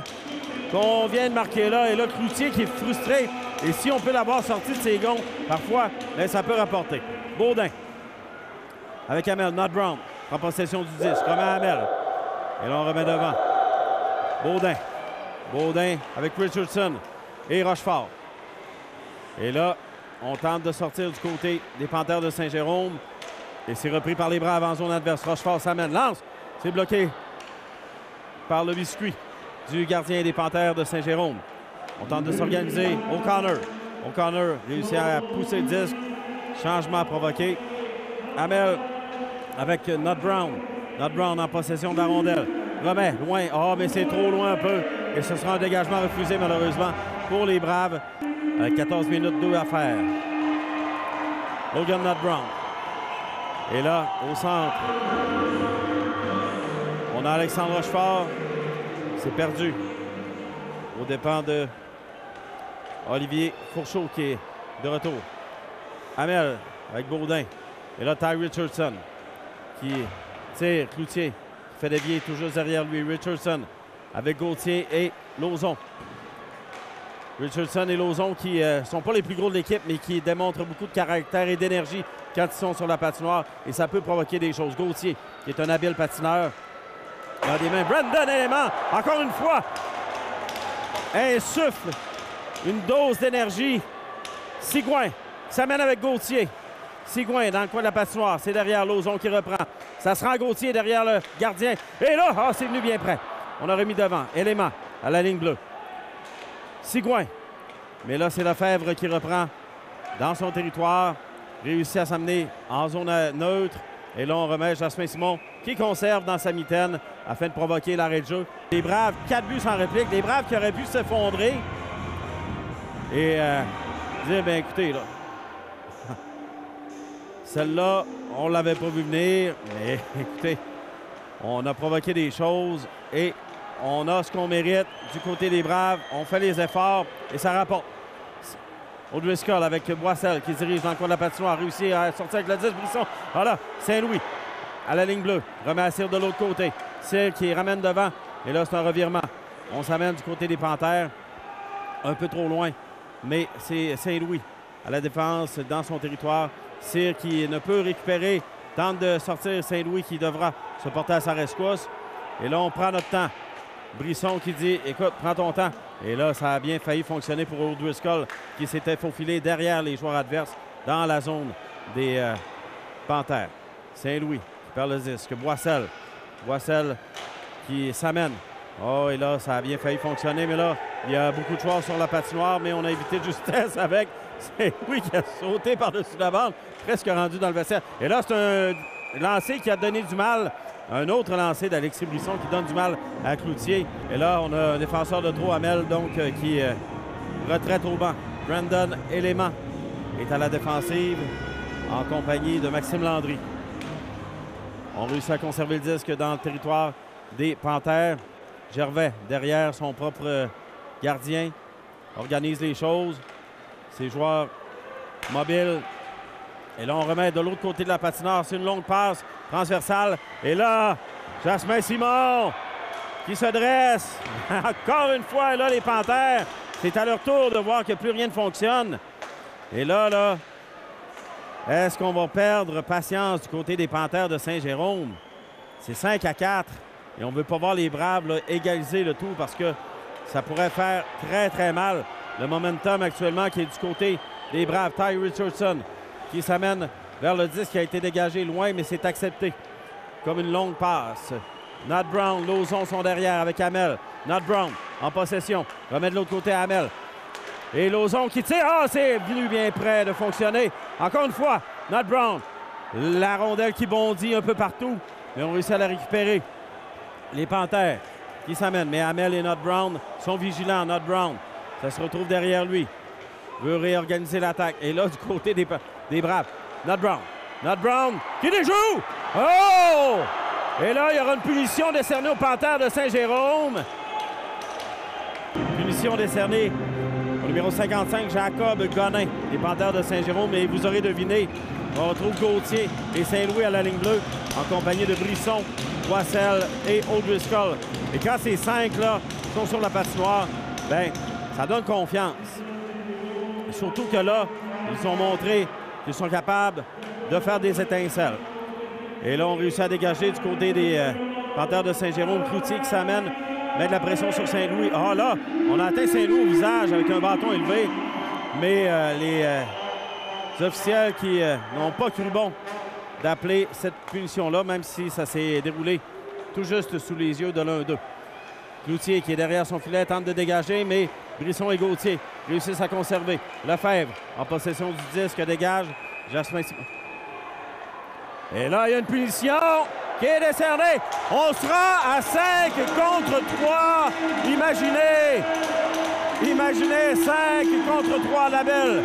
qu'on vient de marquer là. Et là, Cloutier qui est frustré. Et si on peut l'avoir sorti de ses gonds, parfois, bien, ça peut rapporter. Baudin avec Hamel. Not Brown prend possession du disque. Remet à Hamel. Et là, on remet devant. Baudin. Baudin avec Richardson et Rochefort. Et là, on tente de sortir du côté des Panthères de Saint-Jérôme. Et c'est repris par les Braves en zone adverse. Rochefort s'amène. Lance. C'est bloqué par le biscuit du gardien des Panthères de Saint-Jérôme. On tente de s'organiser. O'Connor. O'Connor réussit à pousser le disque. Changement provoqué. Hamel avec Not Brown. Not Brown en possession de la rondelle. Remet loin. Ah, mais c'est trop loin un peu. Et ce sera un dégagement refusé malheureusement pour les Braves. Avec 14 minutes 2 à faire. Logan Not Brown. Et là, au centre, on a Alexandre Rochefort. C'est perdu. Au dépens de Olivier Fourchot qui est de retour. Hamel avec Baudin. Et là, Ty Richardson qui tire. Cloutier qui fait dévier tout juste derrière lui. Richardson avec Gauthier et Lauzon. Richardson et Lauzon qui ne sont pas les plus gros de l'équipe, mais qui démontrent beaucoup de caractère et d'énergie quand ils sont sur la patinoire. Et ça peut provoquer des choses. Gauthier, qui est un habile patineur, a des mains. Brandon Élément, encore une fois, insuffle une dose d'énergie. Sigouin s'amène avec Gauthier. Sigouin dans le coin de la patinoire. C'est derrière Lauzon qui reprend. Ça se rend Gauthier derrière le gardien. Et là, c'est venu bien près. On a remis devant. Élément à la ligne bleue. Sigouin. Mais là, c'est Lefebvre qui reprend dans son territoire. Réussit à s'amener en zone neutre. Et là, on remet Jasmin Simon qui conserve dans sa mitaine afin de provoquer l'arrêt de jeu. Les Braves, 4 buts sans réplique. Les Braves qui auraient pu s'effondrer. Et dire, bien écoutez, là, celle-là, on ne l'avait pas vu venir. Mais écoutez, on a provoqué des choses et on a ce qu'on mérite du côté des Braves. On fait les efforts et ça rapporte. O'Driscoll avec Boissel qui dirige dans le coin de la patinoire. Réussit à sortir avec le 10. Brisson. Voilà, Saint-Louis à la ligne bleue. Remet à Cyr de l'autre côté. Cyr qui ramène devant. Et là, c'est un revirement. On s'amène du côté des Panthères. Un peu trop loin. Mais c'est Saint-Louis à la défense dans son territoire. Cyr qui ne peut récupérer. Tente de sortir Saint-Louis qui devra se porter à sa rescousse. Et là, on prend notre temps. Brisson qui dit, écoute, prends ton temps. Et là, ça a bien failli fonctionner pour O'Driscoll qui s'était faufilé derrière les joueurs adverses dans la zone des Panthères. Saint-Louis qui perd le disque. Boissel. Boissel qui s'amène. Oh, et là, ça a bien failli fonctionner. Mais là, il y a beaucoup de joueurs sur la patinoire, mais on a évité de justesse avec Saint-Louis qui a sauté par-dessus la bande, presque rendu dans le vestiaire. Et là, c'est un lancer qui a donné du mal. Un autre lancé d'Alexis Brisson qui donne du mal à Cloutier. Et là, on a un défenseur de trop, Hamel, donc, qui retraite au banc. Brandon Élément est à la défensive en compagnie de Maxime Landry. On réussit à conserver le disque dans le territoire des Panthères. Gervais, derrière son propre gardien, organise les choses. Ses joueurs mobiles Et là, on remet de l'autre côté de la patinoire. C'est une longue passe transversale. Et là, Jasmin Simon qui se dresse. Encore une fois, là, les Panthères, c'est à leur tour de voir que plus rien ne fonctionne. Et là, est-ce qu'on va perdre patience du côté des Panthères de Saint-Jérôme? C'est 5-4. Et on ne veut pas voir les Braves là, égaliser le tout parce que ça pourrait faire très, très mal. Le momentum actuellement qui est du côté des Braves. Ty Richardson qui s'amène vers le 10 qui a été dégagé loin, mais c'est accepté comme une longue passe. Nat Brown, Lauzon sont derrière avec Hamel. Nat Brown en possession. Remet de l'autre côté à Hamel. Et Lauzon qui tire. Ah, c'est venu bien près de fonctionner. Encore une fois, Nat Brown. La rondelle qui bondit un peu partout. Mais on réussit à la récupérer. Les Panthères qui s'amènent. Mais Hamel et Nat Brown sont vigilants. Nat Brown, ça se retrouve derrière lui. Veut réorganiser l'attaque. Et là, du côté des Braves, Nat Brown. Nat Brown qui les joue. Oh! Et là, il y aura une punition décernée aux Panthères de Saint-Jérôme. Punition décernée au numéro 55, Jacob Gonin, des Panthères de Saint-Jérôme. Et vous aurez deviné, on retrouve Gauthier et Saint-Louis à la ligne bleue en compagnie de Brisson, Boissel et O'Driscoll. Et quand ces 5-là sont sur la patinoire, bien, ça donne confiance. Et surtout que là, ils ont montré qu'ils sont capables de faire des étincelles. Et là, on réussit à dégager du côté des Panthères de Saint-Jérôme. Cloutier qui s'amène, met de la pression sur Saint-Louis. Ah là, on a atteint Saint-Louis au visage avec un bâton élevé. Mais les officiels qui n'ont pas cru bon d'appeler cette punition-là, même si ça s'est déroulé tout juste sous les yeux de l'un d'eux. Cloutier qui est derrière son filet tente de dégager, mais Brisson et Gauthier réussissent à conserver. Lefebvre en possession du disque dégage Jasmin Simon. Et là, il y a une punition qui est décernée. On sera à 5 contre 3. Imaginez 5 contre 3. Labelle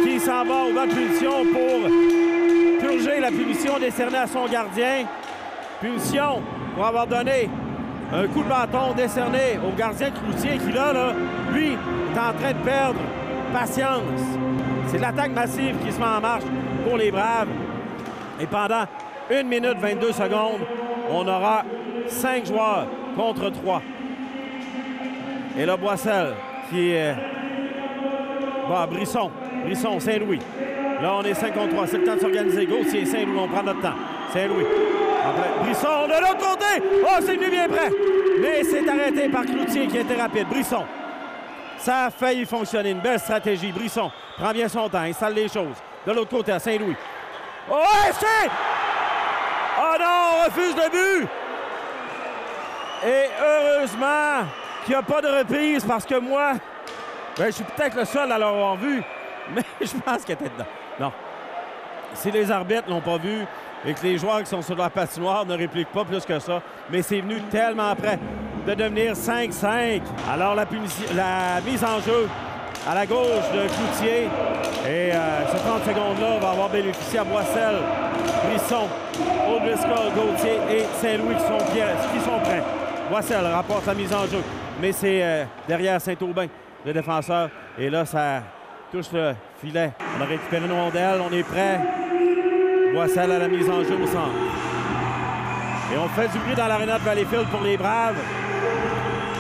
qui s'en va au bas de punition pour purger la punition décernée à son gardien. Punition pour avoir donné un coup de bâton décerné au gardien Cloutier qui, là, lui, est en train de perdre patience. C'est l'attaque massive qui se met en marche pour les Braves. Et pendant 1 minute 22 secondes, on aura 5 joueurs contre 3. Et là, Boissel qui est... Brisson, Saint-Louis. Là, on est 5 contre 3. C'est le temps de s'organiser. Gauthier, Saint-Louis, on prend notre temps. Saint-Louis. Après, Brisson de l'autre côté. Oh, c'est venu bien près. Mais c'est arrêté par Cloutier qui était rapide. Brisson. Ça a failli fonctionner. Une belle stratégie. Brisson prend bien son temps, installe les choses. De l'autre côté, à Saint-Louis. Oh, c'est... Oh non, on refuse le but! Et heureusement qu'il n'y a pas de reprise parce que moi, ben, je suis peut-être le seul à l'avoir vu, mais je pense qu'il était dedans. Non. Si les arbitres ne l'ont pas vu et que les joueurs qui sont sur la patinoire ne répliquent pas plus que ça, mais c'est venu tellement près de devenir 5-5. Alors la mise en jeu à la gauche de Cloutier. Et ce 30 secondes-là va avoir bénéficié à Boissel, Brisson, O'Driscoll, Gauthier et Saint-Louis qui sont prêts. Boissel rapporte la mise en jeu. Mais c'est derrière Saint-Aubin, le défenseur. Et là, ça touche le filet. On a récupéré une rondelle, on est prêt. Boissel à la mise en jeu au centre. Et on fait du bruit dans l'aréna de Valleyfield pour les Braves.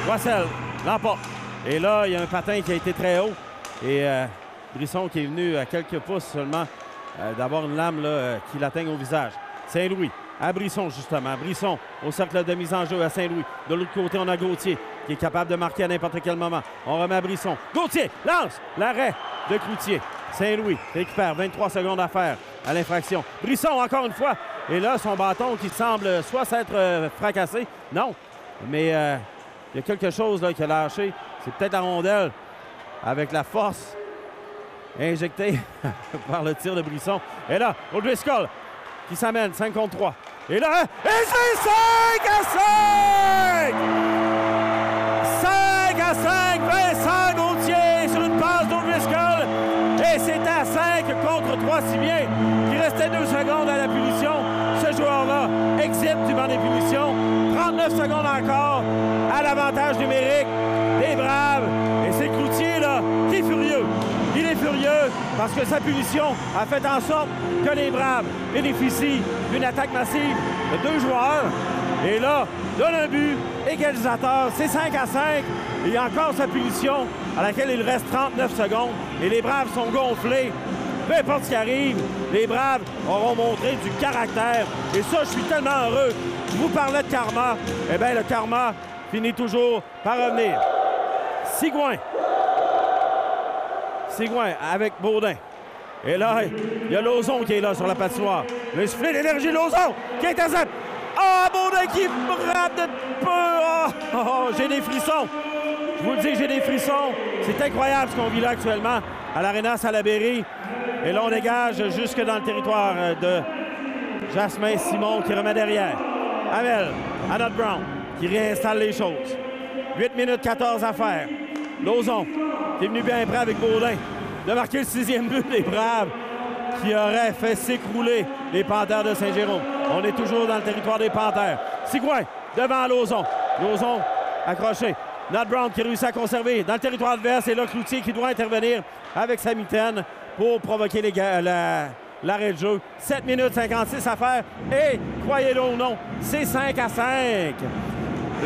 Boissel l'emporte. Et là, il y a un patin qui a été très haut. Et Brisson qui est venu à quelques pouces seulement d'avoir une lame là, qui l'atteigne au visage. Saint-Louis à Brisson, justement. Brisson au cercle de mise en jeu à Saint-Louis. De l'autre côté, on a Gauthier qui est capable de marquer à n'importe quel moment. On remet à Brisson. Gauthier lance l'arrêt de Cloutier. Saint-Louis récupère 23 secondes à faire à l'infraction. Brisson, encore une fois. Et là, son bâton qui semble soit s'être fracassé. Non, mais il y a quelque chose là, qui a lâché. C'est peut-être la rondelle avec la force injectée par le tir de Brisson. Et là, O'Driscoll qui s'amène 5 contre 3. Et là, et c'est 5-5! 5-5, Vincent Gauthier sur une passe d'O'Driscoll. Et c'est à 5 contre 3, si bien qu'il restait 2 secondes à la punition. Ce joueur-là exhibe du banc des punitions. 39 secondes encore à l'avantage numérique des Braves. Et c'est Cloutier, là, qui est furieux. Il est furieux parce que sa punition a fait en sorte que les Braves bénéficient d'une attaque massive de 2 joueurs. Et là, donne un but, égalisateur, c'est 5-5. Il y a encore sa punition à laquelle il reste 39 secondes. Et les Braves sont gonflés. Peu importe ce qui arrive, les Braves auront montré du caractère. Et ça, je suis tellement heureux. Je vous parlais de karma. Eh bien, le karma finit toujours par revenir. Sigouin avec Baudin. Et là, il y a Lauzon qui est là sur la patinoire. Le soufflet d'énergie, Lauzon qui intercepte. Ah, Baudin qui frappe de peu. Oh, j'ai des frissons. Je vous le dis, j'ai des frissons. C'est incroyable ce qu'on vit là actuellement à l'Arena Salaberry. Et là, on dégage jusque dans le territoire de Jasmin Simon qui remet derrière. Hamel à Nod Brown qui réinstalle les choses. 8 minutes 14 à faire. Lauzon qui est venu bien près avec Baudin de marquer le 6e but des Braves qui aurait fait s'écrouler les Panthères de Saint-Jérôme. On est toujours dans le territoire des Panthères. Sigouin devant Lauzon. Lauzon accroché. Nod Brown qui réussit à conserver dans le territoire adverse. Et là, Cloutier qui doit intervenir avec sa mitaine pour provoquer l'arrêt de jeu. 7 minutes 56 à faire. Et, croyez-le ou non, c'est 5-5.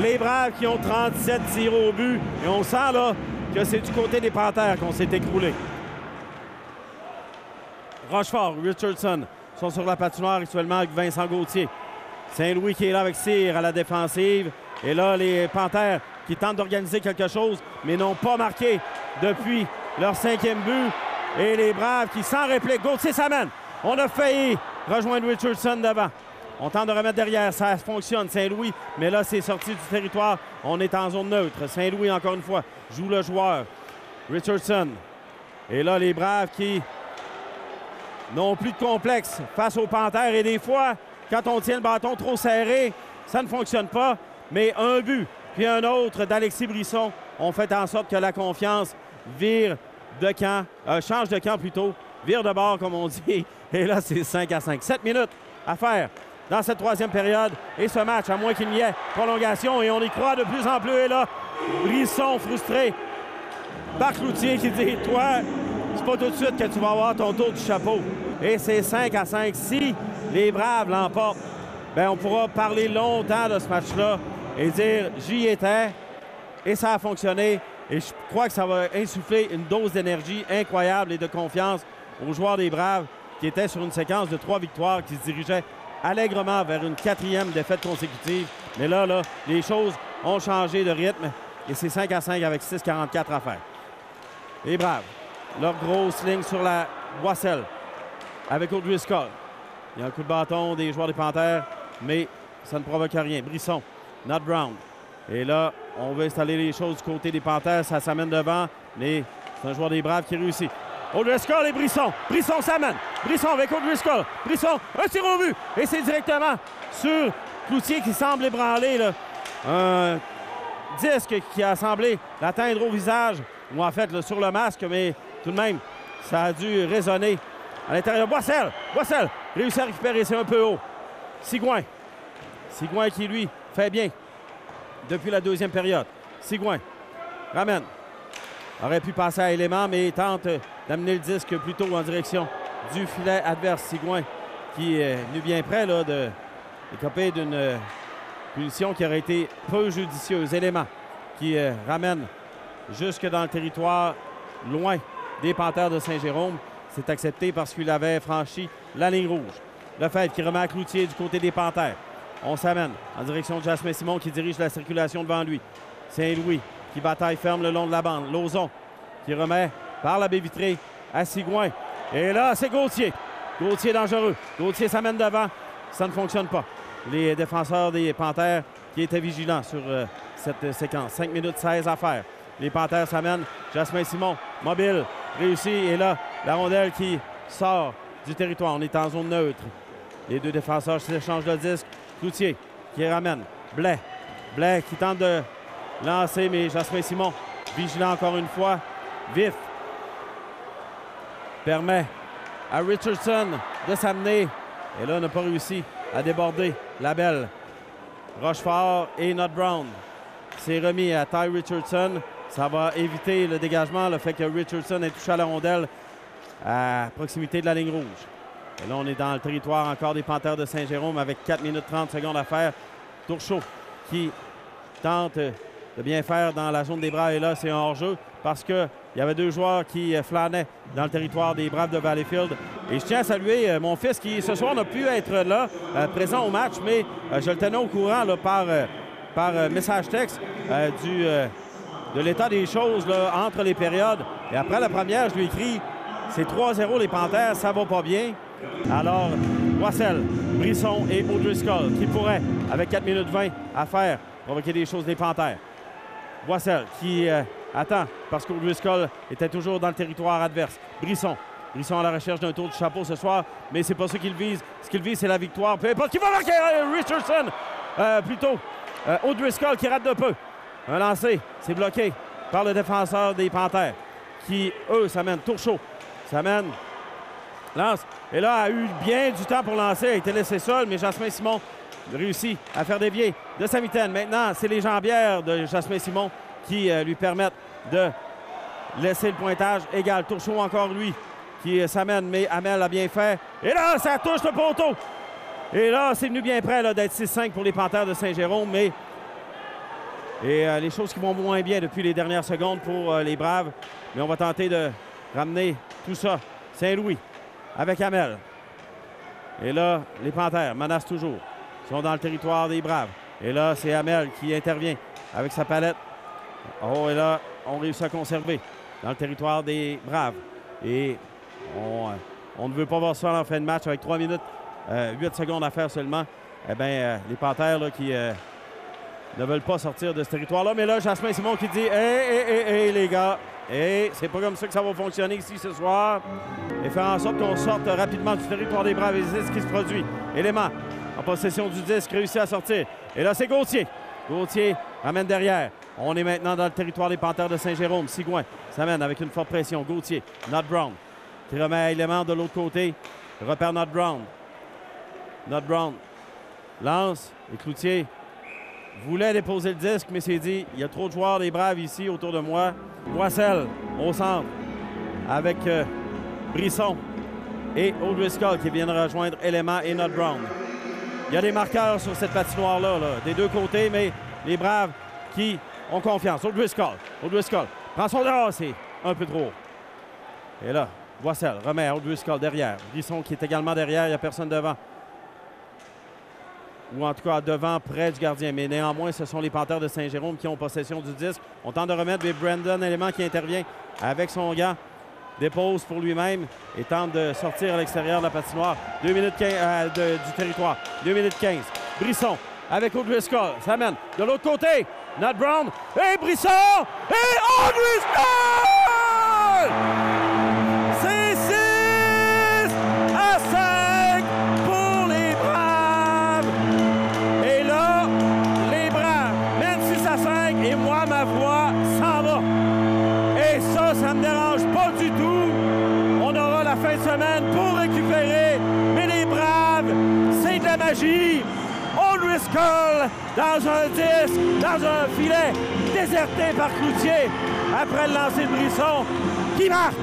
Les Braves qui ont 37 tirs au but. Et on sent là que c'est du côté des Panthères qu'on s'est écroulé. Rochefort, Richardson sont sur la patinoire actuellement avec Vincent Gauthier. Saint-Louis qui est là avec Cyr à la défensive. Et là, les Panthères qui tentent d'organiser quelque chose, mais n'ont pas marqué depuis leur 5e but. Et les Braves qui, sans réplique, Gauthier s'amène. On a failli rejoindre Richardson devant. On tente de remettre derrière, ça fonctionne, Saint-Louis, mais là, c'est sorti du territoire. On est en zone neutre. Saint-Louis, encore une fois, joue le joueur. Richardson. Et là, les Braves qui n'ont plus de complexe face aux Panthères. Et des fois, quand on tient le bâton trop serré, ça ne fonctionne pas. Mais un but, puis un autre d'Alexis Brisson ont fait en sorte que la confiance vire de camp, change de camp plutôt, vire de bord, comme on dit. Et là, c'est 5-5. 7 minutes à faire dans cette 3e période. Et ce match, à moins qu'il n'y ait prolongation, et on y croit de plus en plus. Et là, Brisson frustré par Cloutier qui dit « Toi, c'est pas tout de suite que tu vas avoir ton tour du chapeau. » Et c'est 5-5. Si les Braves l'emportent, bien, on pourra parler longtemps de ce match-là et dire « J'y étais et ça a fonctionné. » Et je crois que ça va insuffler une dose d'énergie incroyable et de confiance aux joueurs des Braves qui étaient sur une séquence de 3 victoires, qui se dirigeaient allègrement vers une 4e défaite consécutive. Mais là, les choses ont changé de rythme et c'est 5-5 avec 6,44 à faire. Les Braves, leur grosse ligne sur la Boisselle avec O'Driscoll. Il y a un coup de bâton des joueurs des Panthères, mais ça ne provoque rien. Brisson, Nod Brown. Et là, on veut installer les choses du côté des Panthères. Ça s'amène devant, mais c'est un joueur des Braves qui réussit. O'Driscoll et Brisson. Brisson s'amène. Brisson avec O'Driscoll. Brisson, un tir au but. Et c'est directement sur Cloutier qui semble ébranler là, un disque qui a semblé l'atteindre au visage, ou en fait là, sur le masque, mais tout de même, ça a dû résonner à l'intérieur. Boisselle réussit à récupérer, c'est un peu haut. Sigouin qui, lui, fait bien depuis la 2e période. Sigouin ramène. Aurait pu passer à élément, mais tente d'amener le disque plutôt en direction du filet adverse. Sigouin qui est venu bien près là, d'écoper d'une punition qui aurait été peu judicieuse. Élément qui ramène jusque dans le territoire loin des Panthères de Saint-Jérôme. C'est accepté parce qu'il avait franchi la ligne rouge. Lefebvre qui remet à Cloutier du côté des Panthères. On s'amène en direction de Jasmin Simon qui dirige la circulation devant lui. Saint-Louis qui bataille ferme le long de la bande. Lauzon qui remet par la baie vitrée à Sigouin. Et là, c'est Gauthier. Gauthier dangereux. Gauthier s'amène devant. Ça ne fonctionne pas. Les défenseurs des Panthères qui étaient vigilants sur cette séquence. 5 minutes 16 à faire. Les Panthères s'amènent. Jasmin Simon, mobile, réussi. Et là, la rondelle qui sort du territoire. On est en zone neutre. Les deux défenseurs s'échangent le disque. Cloutier qui ramène. Blais qui tente de lancer, mais Jasmin Simon, vigilant encore une fois, vif, permet à Richardson de s'amener. Et là, n'a pas réussi à déborder la belle. Rochefort et Nod Brown. C'est remis à Ty Richardson. Ça va éviter le dégagement, le fait que Richardson ait touché à la rondelle à proximité de la ligne rouge. Et là, on est dans le territoire encore des Panthères de Saint-Jérôme avec 4 minutes 30 secondes à faire. Tourchot qui tente de bien faire dans la zone des Braves. Et là, c'est un hors-jeu parce qu'il y avait 2 joueurs qui flânaient dans le territoire des Braves de Valleyfield. Et je tiens à saluer mon fils qui, ce soir, n'a pu être là, présent au match, mais je le tenais au courant là, par message texte de l'état des choses là, entre les périodes. Et après la première, je lui ai écrit « C'est 3-0 les Panthères, ça va pas bien ». Alors, Boissel, Brisson et O'Driscoll qui pourraient, avec 4 minutes 20 à faire, provoquer des choses des Panthères. Boissel qui attend parce qu'O'Driscoll était toujours dans le territoire adverse. Brisson à la recherche d'un tour du chapeau ce soir, mais c'est pas ça qu'il vise. Ce qu'il vise, c'est la victoire. Peu importe qui va marquer Richardson, plutôt. O'Driscoll qui rate de peu. Un lancer, c'est bloqué par le défenseur des Panthères qui, eux, s'amènent. Tourchot s'amène. Lance. Et là, a eu bien du temps pour lancer. A été laissé seul, mais Jasmin Simon réussit à faire dévier de sa mitaine. Maintenant, c'est les jambières de Jasmin Simon qui lui permettent de laisser le pointage égal. Tourchot encore, lui, qui s'amène, mais Hamel a bien fait. Et là, ça touche le poteau. Et là, c'est venu bien près d'être 6-5 pour les Panthères de Saint-Jérôme, mais les choses qui vont moins bien depuis les dernières secondes pour les Braves. Mais on va tenter de ramener tout ça. Saint-Louis avec Hamel. Et là, les Panthères menacent toujours. Ils sont dans le territoire des Braves. Et là, c'est Hamel qui intervient avec sa palette. Oh, et là, on réussit à conserver dans le territoire des Braves. Et on ne veut pas voir ça en fin de match avec 3 minutes, 8 secondes à faire seulement. Eh bien, les Panthères là, qui ne veulent pas sortir de ce territoire-là. Mais là, Jasmin Simon qui dit « Hey, les gars, c'est pas comme ça que ça va fonctionner ici ce soir. » Et faire en sorte qu'on sorte rapidement du territoire des Braves. Et c'est ce qui se produit. Élément en possession du disque, réussit à sortir. Et là, c'est Gauthier. Gauthier ramène derrière. On est maintenant dans le territoire des Panthères de Saint-Jérôme. Sigouin s'amène avec une forte pression. Gauthier, Not Brown, qui remet à Élément de l'autre côté. Repère Not Brown. Not Brown lance. Et Cloutier voulait déposer le disque, mais s'est dit, il y a trop de joueurs des Braves ici autour de moi. Boissel au centre avec Brisson et O'Driscoll qui viennent rejoindre Élément et Not Brown. Il y a des marqueurs sur cette patinoire-là, des deux côtés, mais les Braves qui ont confiance. O'Driscoll prend son droit, c'est un peu trop. Et là, Boissel remet à O'Driscoll derrière. Brisson qui est également derrière, il n'y a personne devant. Ou en tout cas devant, près du gardien. Mais néanmoins, ce sont les Panthères de Saint-Jérôme qui ont possession du disque. On tente de remettre, mais Brandon Élément qui intervient avec son gant. Dépose pour lui-même et tente de sortir à l'extérieur de la patinoire. 2 minutes 15 du territoire. 2 minutes 15. Brisson avec O'Driscoll. Ça mène de l'autre côté. Not Brown. Et Brisson! Et O'Driscoll! C'est 6-5 pour les Braves. Et là, les Braves mènent 6-5 et moi, ma voix s'en va. Et ça me dérange pas du tout. On aura la fin de semaine pour récupérer. Mais les Braves, c'est de la magie. O'Driscoll dans un disque, dans un filet, déserté par Cloutier. Après le lancer de Brisson, qui marque.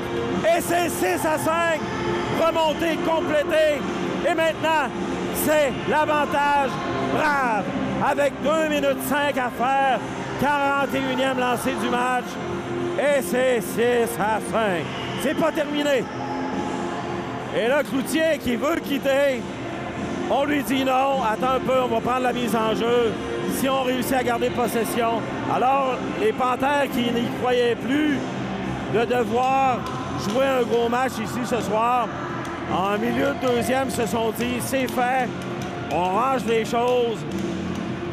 Et c'est 6-5, remontée complétée. Et maintenant, c'est l'avantage Brave. Avec 2 minutes 5 à faire, 41e lancé du match. Et c'est 6-5. C'est pas terminé. Et là, Cloutier qui veut quitter, on lui dit non, attends un peu, on va prendre la mise en jeu. Si on réussit à garder possession, alors les Panthères qui n'y croyaient plus de devoir jouer un gros match ici ce soir, en milieu de deuxième, se sont dit, c'est fait, on range les choses.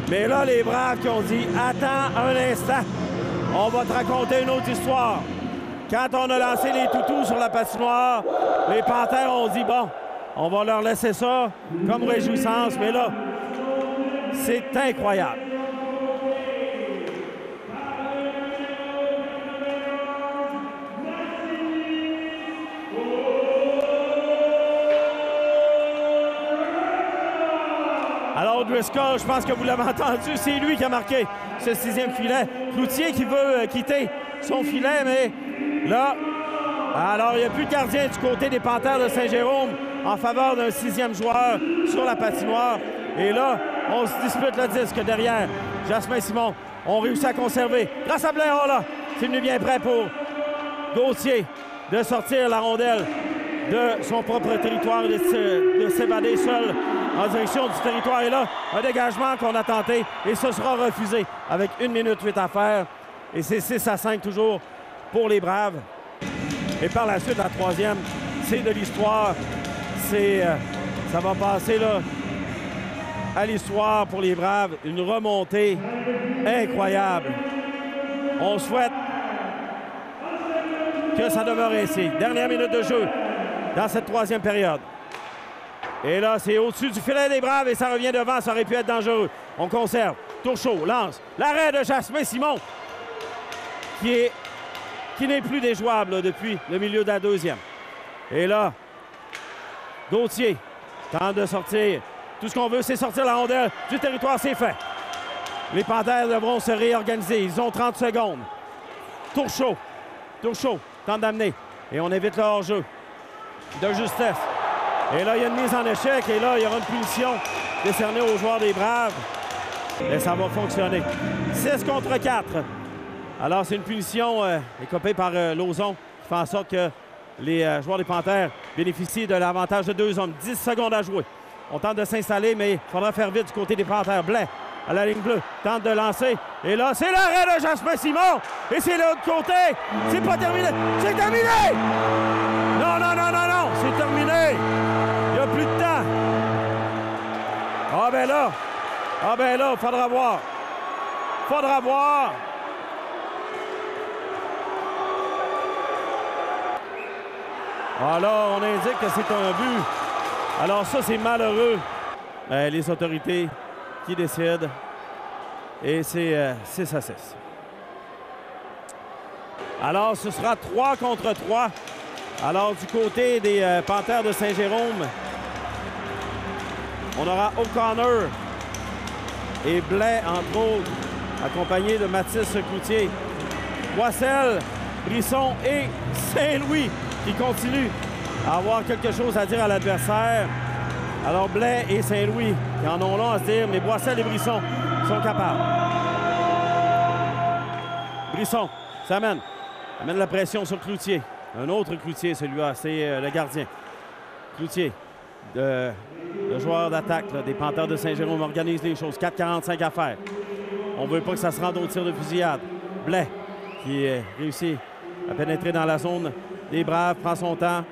Mais là, les Braves qui ont dit, attends un instant, on va te raconter une autre histoire. Quand on a lancé les toutous sur la patinoire, les Panthères ont dit, bon, on va leur laisser ça comme réjouissance, mais là, c'est incroyable. Alors, O'Driscoll, je pense que vous l'avez entendu, c'est lui qui a marqué ce 6e filet. Cloutier qui veut quitter son filet, mais là, alors il n'y a plus de gardien du côté des Panthères de Saint-Jérôme en faveur d'un 6e joueur sur la patinoire. Et là, on se dispute le disque derrière. Jasmin Simon, on réussit à conserver. Grâce à Blair, là, c'est venu bien prêt pour Gauthier de sortir la rondelle de son propre territoire, de s'évader seul en direction du territoire. Et là, un dégagement qu'on a tenté et ce sera refusé avec 1 minute 8 à faire. Et c'est 6-5 toujours pour les Braves. Et par la suite, la troisième, c'est de l'histoire. Ça va passer là à l'histoire pour les Braves. Une remontée incroyable. On souhaite que ça demeure ainsi. Dernière minute de jeu dans cette troisième période. Et là, c'est au-dessus du filet des Braves et ça revient devant. Ça aurait pu être dangereux. On conserve. Tourchaud lance. L'arrêt de Jasmin Simon qui n'est plus déjouable là, depuis le milieu de la deuxième. Et là, Gauthier tente de sortir. Tout ce qu'on veut, c'est sortir la rondelle du territoire. C'est fait. Les Panthères devront se réorganiser. Ils ont 30 secondes. Tourchaud tente d'amener. Et on évite le hors-jeu de justesse. Et là, il y a une mise en échec. Et là, il y aura une punition décernée aux joueurs des Braves. Et ça va fonctionner. 6 contre 4. Alors, c'est une punition écopée par Lauzon qui fait en sorte que les joueurs des Panthères bénéficient de l'avantage de 2 hommes. 10 secondes à jouer. On tente de s'installer, mais il faudra faire vite du côté des Panthères. Blais à la ligne bleue, tente de lancer. Et là, c'est l'arrêt de Jasmin Simon. Et c'est l'autre côté. C'est pas terminé. C'est terminé! Non, c'est terminé. Il n'y a plus de temps. Ah ben là, faudra voir. Alors, on indique que c'est un but. Alors ça, c'est malheureux. Les autorités qui décident. Et c'est 6-6. Alors, ce sera 3 contre 3. Alors, du côté des Panthères de Saint-Jérôme, on aura O'Connor et Blais, entre autres, accompagnés de Mathis Cloutier. Boissel, Brisson et Saint-Louis qui continuent à avoir quelque chose à dire à l'adversaire. Alors, Blais et Saint-Louis qui en ont long à se dire, mais Boissel et Brisson sont capables. Brisson s'amène la pression sur Cloutier. Un autre Cloutier, celui-là, c'est le gardien. Cloutier, le joueur d'attaque des Panthères de Saint-Jérôme, organise les choses. 4:45 à faire. On ne veut pas que ça se rende au tir de fusillade. Blais qui réussit à pénétrer dans la zone des Braves, prend son temps,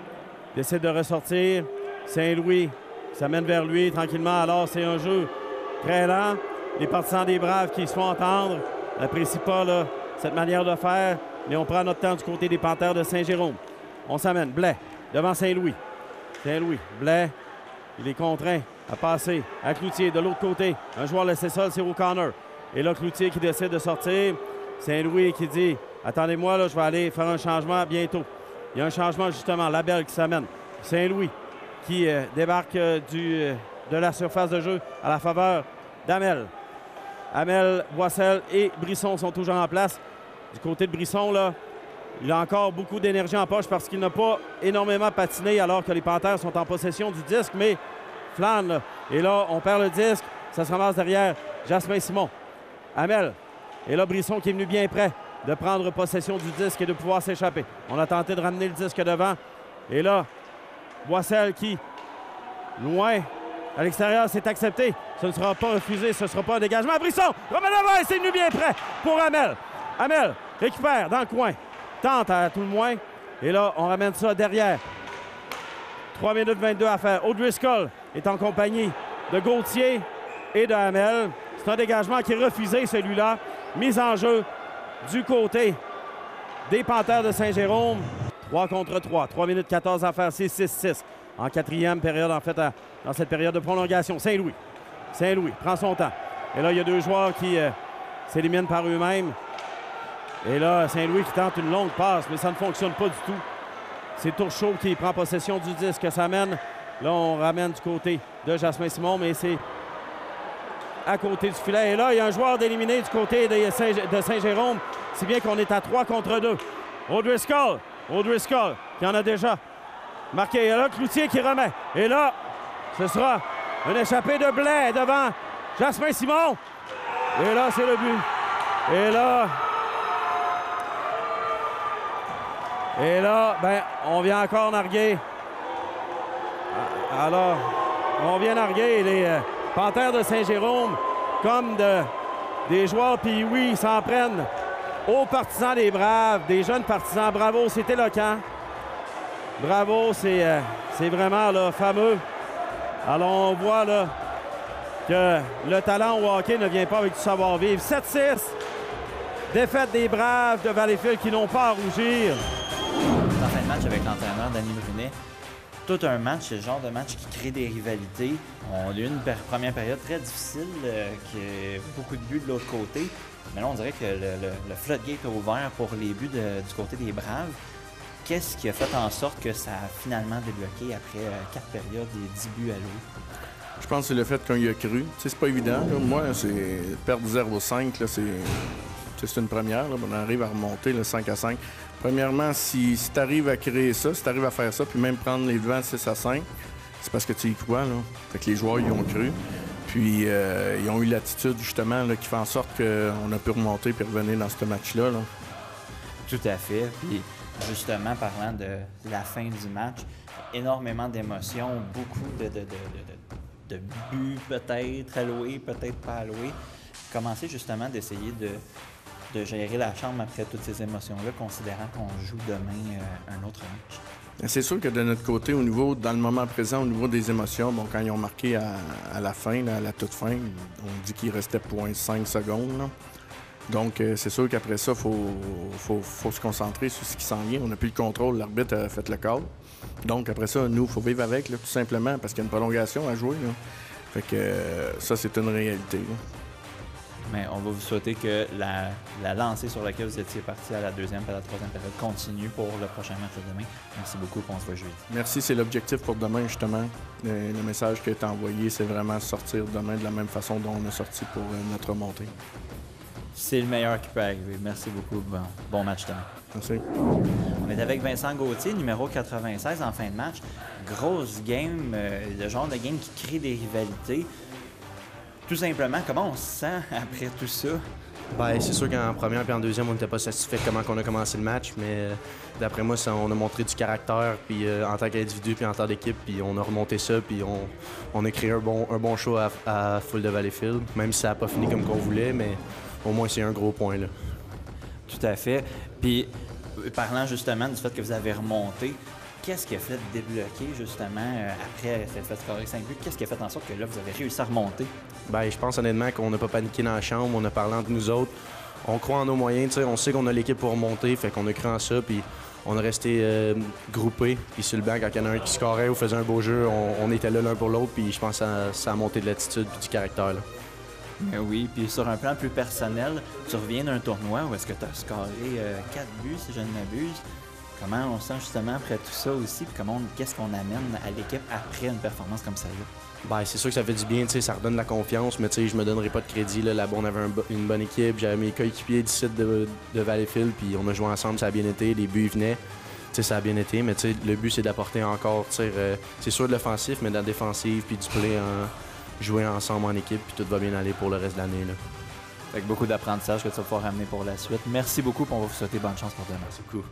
décide de ressortir. Saint-Louis s'amène vers lui tranquillement. Alors, c'est un jeu très lent. Les partisans des Braves qui se font entendre n'apprécient pas là, cette manière de faire, mais on prend notre temps du côté des Panthères de Saint-Jérôme. On s'amène. Blais devant Saint-Louis. Blais, il est contraint à passer à Cloutier de l'autre côté. Un joueur laissé seul, c'est O'Connor. Et là, Cloutier qui décide de sortir. Saint-Louis qui dit « Attendez-moi, là, je vais aller faire un changement bientôt. » Il y a un changement, justement. Labelle qui s'amène. Saint-Louis qui débarque de la surface de jeu à la faveur d'Hamel. Hamel, Boissel et Brisson sont toujours en place. Du côté de Brisson, là, il a encore beaucoup d'énergie en poche parce qu'il n'a pas énormément patiné alors que les Panthères sont en possession du disque, mais flâne. Là. Et là, on perd le disque. Ça se ramasse derrière Jasmin Simon. Hamel. Et là, Brisson qui est venu bien près de prendre possession du disque et de pouvoir s'échapper. On a tenté de ramener le disque devant. Et là, Boissel qui, loin, à l'extérieur, c'est accepté. Ce ne sera pas refusé, ce ne sera pas un dégagement. Brisson, remet devant et c'est venu bien près pour Hamel. Hamel récupère dans le coin. Tente à tout le moins. Et là, on ramène ça derrière. 3 minutes 22 à faire. O'Driscoll est en compagnie de Gauthier et de Hamel. C'est un dégagement qui est refusé, celui-là. Mise en jeu du côté des Panthères de Saint-Jérôme. 3 contre 3. 3 minutes 14 à faire. C'est 6-6. En quatrième période, en fait, dans cette période de prolongation. Saint-Louis. Saint-Louis prend son temps. Et là, il y a deux joueurs qui s'éliminent par eux-mêmes. Et là, Saint-Louis qui tente une longue passe, mais ça ne fonctionne pas du tout. C'est Tourchaud qui prend possession du disque. Ça mène. Là, on ramène du côté de Jasmin Simon, mais c'est à côté du filet. Et là, il y a un joueur d'éliminé du côté de Saint-Jérôme, si bien qu'on est à 3 contre 2. O'Driscoll qui en a déjà marqué. Et là, Cloutier qui remet. Et là, ce sera une échappée de Blais devant Jasmin Simon. Et là, c'est le but. Et là, ben, on vient encore narguer. Alors, on vient narguer les Panthères de Saint-Jérôme comme des joueurs, puis oui, ils s'en prennent aux partisans des Braves, des jeunes partisans. Bravo, c'est éloquent. Bravo, c'est vraiment là, fameux. Alors, on voit là que le talent au hockey ne vient pas avec du savoir-vivre. 7-6, défaite des Braves de Valleyfield qui n'ont pas à rougir. En fin de match avec l'entraîneur Danny Brunet, tout un match, c'est le genre de match qui crée des rivalités. On a eu une première période très difficile, qui a beaucoup de buts de l'autre côté. Mais là, on dirait que le floodgate a ouvert pour les buts du côté des Braves. Qu'est-ce qui a fait en sorte que ça a finalement débloqué après 4 périodes et 10 buts à l'eau? Je pense que c'est le fait qu'on y a cru. C'est pas évident. Là. Moi, c'est perdre 0-5, c'est une première. Là. On arrive à remonter le 5-5. Premièrement, si tu arrives à créer ça, si tu arrives à faire ça, puis même prendre les devants 6-5, c'est parce que tu y crois. Là. Fait que les joueurs y ont cru. Puis ils ont eu l'attitude, justement, là, qui fait en sorte qu'on a pu remonter puis revenir dans ce match-là. Là. Tout à fait. Puis justement, parlant de la fin du match, énormément d'émotions, beaucoup de buts peut-être alloués, peut-être pas alloués. Commencer justement d'essayer de gérer la chambre après toutes ces émotions-là, considérant qu'on joue demain un autre match. C'est sûr que de notre côté, dans le moment présent, au niveau des émotions, bon, quand ils ont marqué à la fin, là, à la toute fin, on dit qu'il restait 0.5 secondes. Là. Donc, c'est sûr qu'après ça, il faut se concentrer sur ce qui s'en vient. On n'a plus le contrôle, l'arbitre a fait le call. Donc, après ça, nous, il faut vivre avec, là, tout simplement, parce qu'il y a une prolongation à jouer. Là. Fait que ça, c'est une réalité. Là. Mais on va vous souhaiter que la lancée sur laquelle vous étiez parti à la deuxième et à la troisième période continue pour le prochain match de demain. Merci beaucoup, on se voit jeudi. Merci, c'est l'objectif pour demain, justement. Le message qui a été envoyé, c'est vraiment sortir demain de la même façon dont on est sorti pour notre montée. C'est le meilleur qui peut arriver. Merci beaucoup. Bon match demain. Merci. On est avec Vincent Gauthier, numéro 96 en fin de match. Grosse game, le genre de game qui crée des rivalités. Tout simplement, comment on se sent après tout ça? Bien, c'est sûr qu'en première et en deuxième, on n'était pas satisfait de comment on a commencé le match, mais d'après moi, on a montré du caractère puis, en tant qu'individu puis en tant d'équipe, puis on a remonté ça, puis on a créé un bon show à Foule de Valleyfield, même si ça n'a pas fini comme qu'on voulait, mais au moins, c'est un gros point. Là. Tout à fait. Puis, parlant justement du fait que vous avez remonté, qu'est-ce qui a fait débloquer justement après cette fait scorer 5 buts? Qu'est-ce qui a fait en sorte que là, vous avez réussi à remonter? Bien, je pense honnêtement qu'on n'a pas paniqué dans la chambre, on a parlé entre nous autres. On croit en nos moyens, on sait qu'on a l'équipe pour remonter, fait qu'on a cru en ça, puis on est resté groupés. Puis sur le banc, quand il y en a un qui scorait ou faisait un beau jeu, on était là l'un pour l'autre, puis je pense que ça a monté de l'attitude et du caractère. Là. Mais oui, puis sur un plan plus personnel, tu reviens d'un tournoi où est-ce que tu as scoré 4 buts, si je ne m'abuse. Comment on sent justement après tout ça aussi, puis qu'est-ce qu'on amène à l'équipe après une performance comme celle-là? Bien, c'est sûr que ça fait du bien, ça redonne la confiance, mais je me donnerai pas de crédit. Là-bas, on avait une bonne équipe, j'avais mes coéquipiers d'ici de Valleyfield, puis on a joué ensemble, ça a bien été, les buts venaient, ça a bien été, mais le but c'est d'apporter encore, c'est sûr de l'offensif, mais de la défensive, puis du play, jouer ensemble en équipe, puis tout va bien aller pour le reste de l'année. Là. Avec beaucoup d'apprentissage que tu vas pouvoir ramener pour la suite. Merci beaucoup, puis on va vous souhaiter bonne chance pour demain. Merci beaucoup.